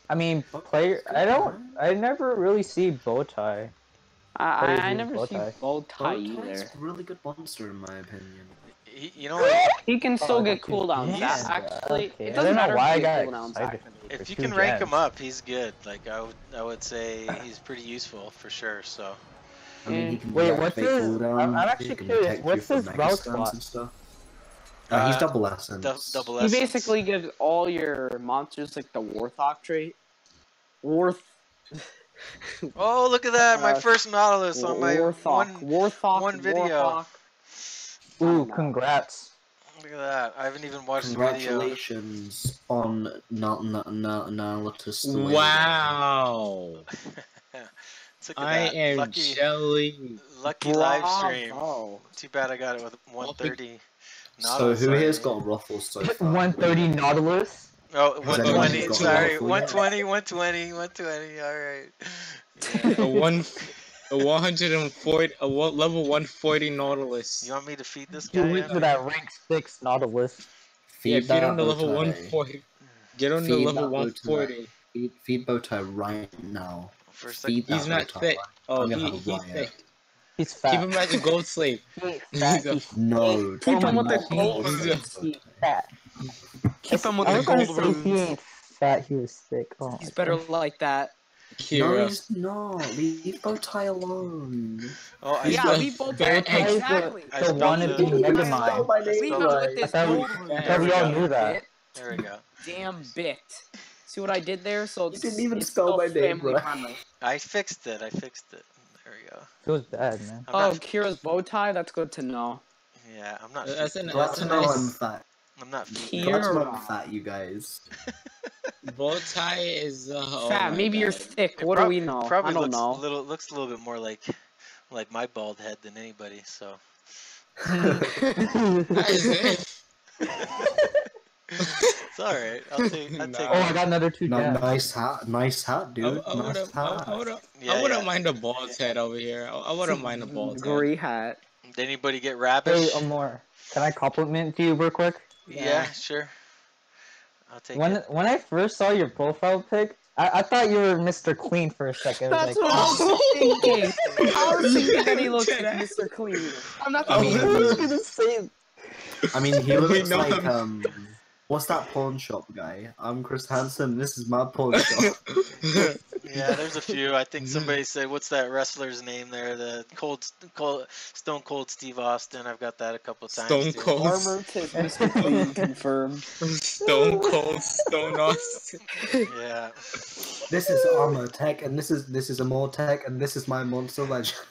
I mean, I never really see Bowtie. I Crazy never bow see tie. bow tie Bowtie's either. a really good monster in my opinion. You know what? He can still Oh, get okay. cooldowns. Yeah, That actually, okay. it I doesn't don't know matter why I if you got get cooldowns. excited. If for you two can rank him jabs. up, he's good. Like I would say he's pretty useful for sure. So I mean, he can Wait, deactivate what's his- cooldowns, I'm he actually can curious, protect you what's from his mega route stuns slot? and stuff. He's double essence. double He essence. basically gives all your monsters like the Warthog trait. Oh, look at that! My first Nautilus on my Warthog one video. Warthog. Ooh, congrats. Look at that! I haven't even watched the video. Congratulations on Nautilus. Wow. Look at I that. am jelly. Lucky live stream. Too bad I got it with 130. So who here's got ruffles so far? 130 Nautilus. Oh, Has anyone 120. got Sorry, ruffle 120, 120, 120. All right. A 140, level 140 Nautilus. You want me to feed this You guy? went to that rank 6 Nautilus. Yeah, feed on the level 140. Get on the level 140. Feed Bowtie right now. First, he's not fit. Oh, he's thick. He's fat. Keep him as a gold slave. No. Keep him with the gold runes. He's fat. Keep him with the gold runes. He ain't fat, he was thick. Oh, he's better like that. No, he's not. Leave Bowtie alone. Oh, yeah, leave Bowtie. Exactly. The wannabe Megamind. Leave him with this gold rune. I thought we all knew that. There we go. Damn bit. See what I did there? So you didn't even spell my name, bro. I fixed it. There we go. Feels bad, man. Kira's bow tie. That's good to know. Yeah, I'm not. Glad to know I'm fat. I'm not. Glad to know I'm fat, you guys. Bow tie is fat. Maybe you're thick. What do we know? Probably I don't know. Looks a little bit more like my bald head than anybody. So. It's alright. I'll take I got another 2 Nice hat, dude. I wouldn't mind a bald head over here. I wouldn't mind a bald head. Gray hat. Did anybody get rubbish? Hey, Amor, can I compliment you real quick? Yeah, sure. I'll take it. When I first saw your profile pic, I thought you were Mr. Clean for a second. That's what I was thinking. I was thinking that he looks like Mr. Clean. I'm not gonna say. I mean, he looks like what's that pawn shop guy? I'm Chris Hansen. This is my pawn shop. Yeah, there's a few. I think somebody said, "What's that wrestler's name there?" The Stone Cold Steve Austin. I've got that a couple times. Stone Cold. Armor tip, Mr. Clean confirmed. Stone Cold Stone Austin. Yeah. This is Armor Tech, and this is Amor Tech, and this is my Monster Legend.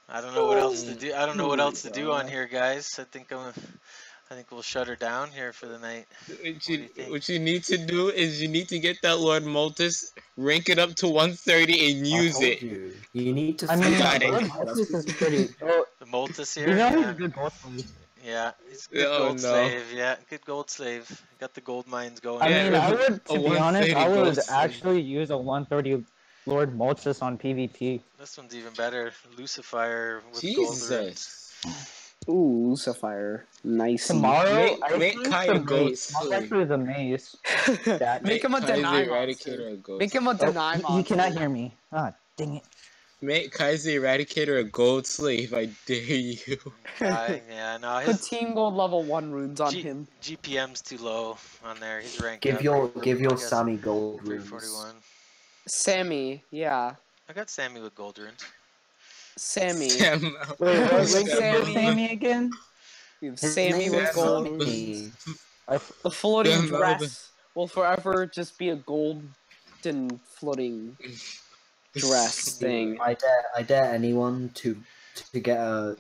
I don't know what else to do. I don't know what else to do on here, guys. I think we'll shut her down here for the night. What you need to do is you need to get that Lord Multus, rank it up to 130, and use it. You need to. I mean, Lord Multus is pretty. The Multus here. You know he's a good gold slave. Yeah, he's a good gold slave. Yeah, good gold slave. Got the gold mines going. I mean, I would, to be honest, I would actually use a 130 Lord Multus on PvP. This one's even better. Lucifer with Jesus. gold. Ooh, Lucifer. Nice. Tomorrow, make Kai go slave. Actually, the maze. Make him a deny Eradicator. Make him a deny monster. He cannot hear me. Ah, dang it. Make Kai's the Eradicator a gold slave. I dare you. Yeah, no. Put team gold level 1 runes on him. GPM's too low on there. He's ranked. Give your Sammy gold runes. 341. Sammy, yeah. I got Sammy with gold runes. Sammy. Wait, Sammy again? We have Sammy with gold. The floating dress will forever just be a golden floating dress thing. I dare anyone to get a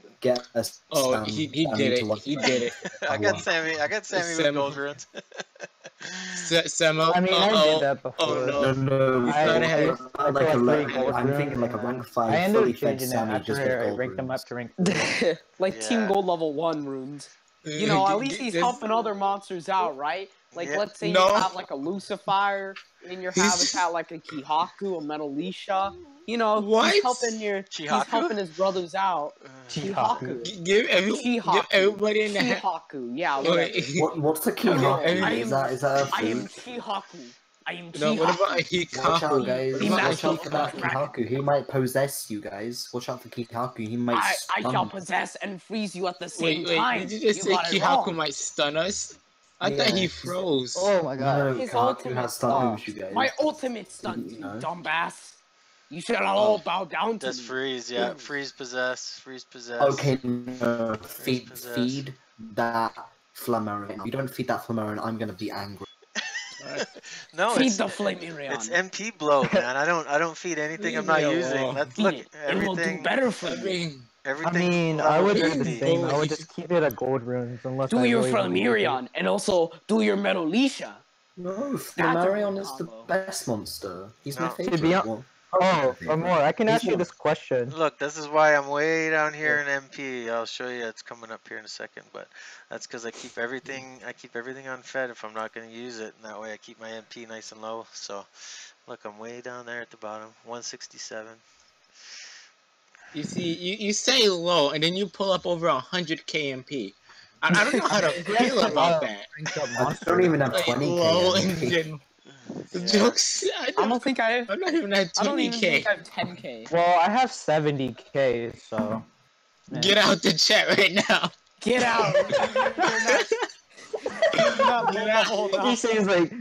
Oh, he did it. He did it. I got Sammy with gold runes. Samo. I mean, I did that before. No. I'm thinking like a rank 5. I ended up changing that after I ranked them up to rank 4. Like team gold level 1 runes. You know, at least he's helping other monsters out, right? Like, let's say you have like a Lucifer in your habitat, like a Kihaku, a Metalisha. You know, he's helping his brothers out. Kihaku. Give everybody in the Kihaku, yeah. What's the Kihaku? Is that a I am Kihaku. I am Kihaku. No, what about Hikaku? Watch out, guys. Watch out for that Kihaku. He might possess you, guys. Watch out for Kihaku. He might I shall possess and freeze you at the same time. Did you just say Kihaku might stun us? I thought he froze. Oh my god. His ultimate has stun moves, you guys. My ultimate stuns you, dumbass. You should all bow down to me. That's freeze, yeah. Freeze possess. Okay, no. Feed that Flammarion. If you don't feed that Flammarion, I'm gonna be angry. No, feed the Flammarion. It's MP blow, man. I don't feed anything I'm not using. Let's look. It will do better for me. Everything. I would do the same. I would just keep it at gold runes unless do your Flammarion and also do your Metalisha. No, Flammarion is the best monster. He's my favorite one. Oh, or more. I can ask you this question. Look, this is why I'm way down here in MP. I'll show you. It's coming up here in a second, but that's because I keep everything. On Fed if I'm not going to use it, and that way I keep my MP nice and low. So, look, I'm way down there at the bottom, 167. You see, you say low, and then you pull up over 100k MP. I don't know how to feel about that. I don't even have 20k MP. Jokes. I don't think I'm not even at 20k. I don't even think I have 10k. Well, I have 70k, so. Man. Get out the chat right now. Get out. He says like.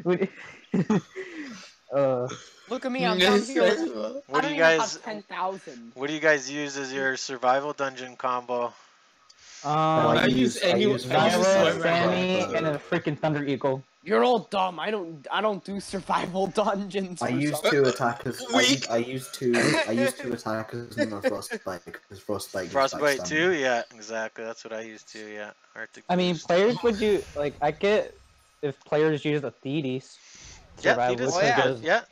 Look at me, I'm down here. What do you guys? 10,000. What do you guys use as your survival dungeon combo? I use Sammy and a freaking Thunder Eagle. You're all dumb. I don't do survival dungeons. I use two attackers. I use two attackers and a frostbite because frostbite. Frostbite too? Yeah, exactly. That's what I use too. Yeah. Arctic I mean, players would do like I get if players use the Thetis. Yeah,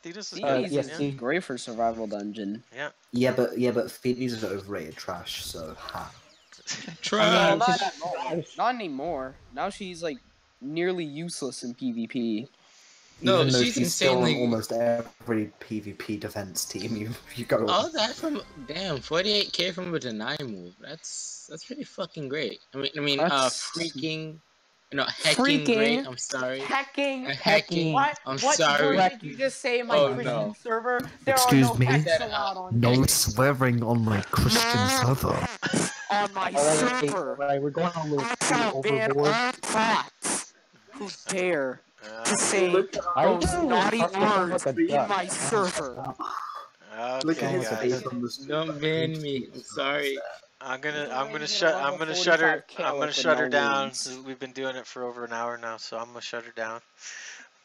Thetis is great for survival dungeon. Yeah. Yeah, but Thetis is overrated trash. So ha. Trash. Not anymore. Now she's like nearly useless in PvP. No, she's still on almost every PvP defense team. You go. All that from 48k from a deny move. That's pretty fucking great. I mean, freaking. No, hacking. Great. I'm sorry. Hacking. What? I'm what sorry. What did you just say in my Christian server? There Excuse are no me. hacks allowed on No swearing on my Christian server. On my server. We're going a little overboard. Who dare to say those naughty words in my server? Look at his face on the screen. Don't ban me. I'm sorry. I'm gonna shut her down. We've been doing it for over an hour now, so I'm gonna shut her down.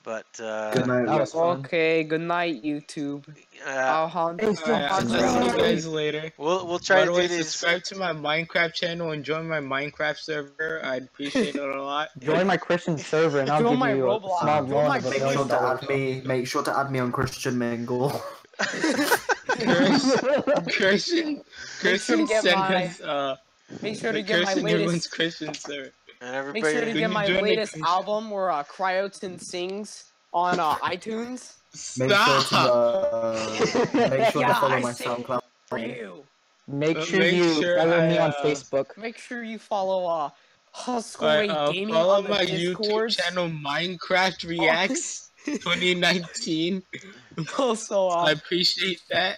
But good night. Okay, good night, YouTube. I'll hunt you guys later. We'll try to do these. Subscribe to my Minecraft channel and join my Minecraft server. I'd appreciate it a lot. Join my Christian server and I'll give you a small loan. Make sure to add me on Christian Mingle. Christian sent us make sure to get my latest Christian server. And make sure to get my latest album where Cryotin sings on iTunes. Make sure to follow my SoundCloud. Make sure you follow me on Facebook. Make sure you follow Huskway Gaming follow on my Discord. YouTube channel Minecraft Reacts 2019. Also, I appreciate that.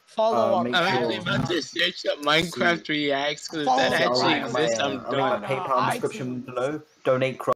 Follow up. I'm actually about to search up Minecraft Reacts because if that actually exists, I'm done. PayPal description below. Donate.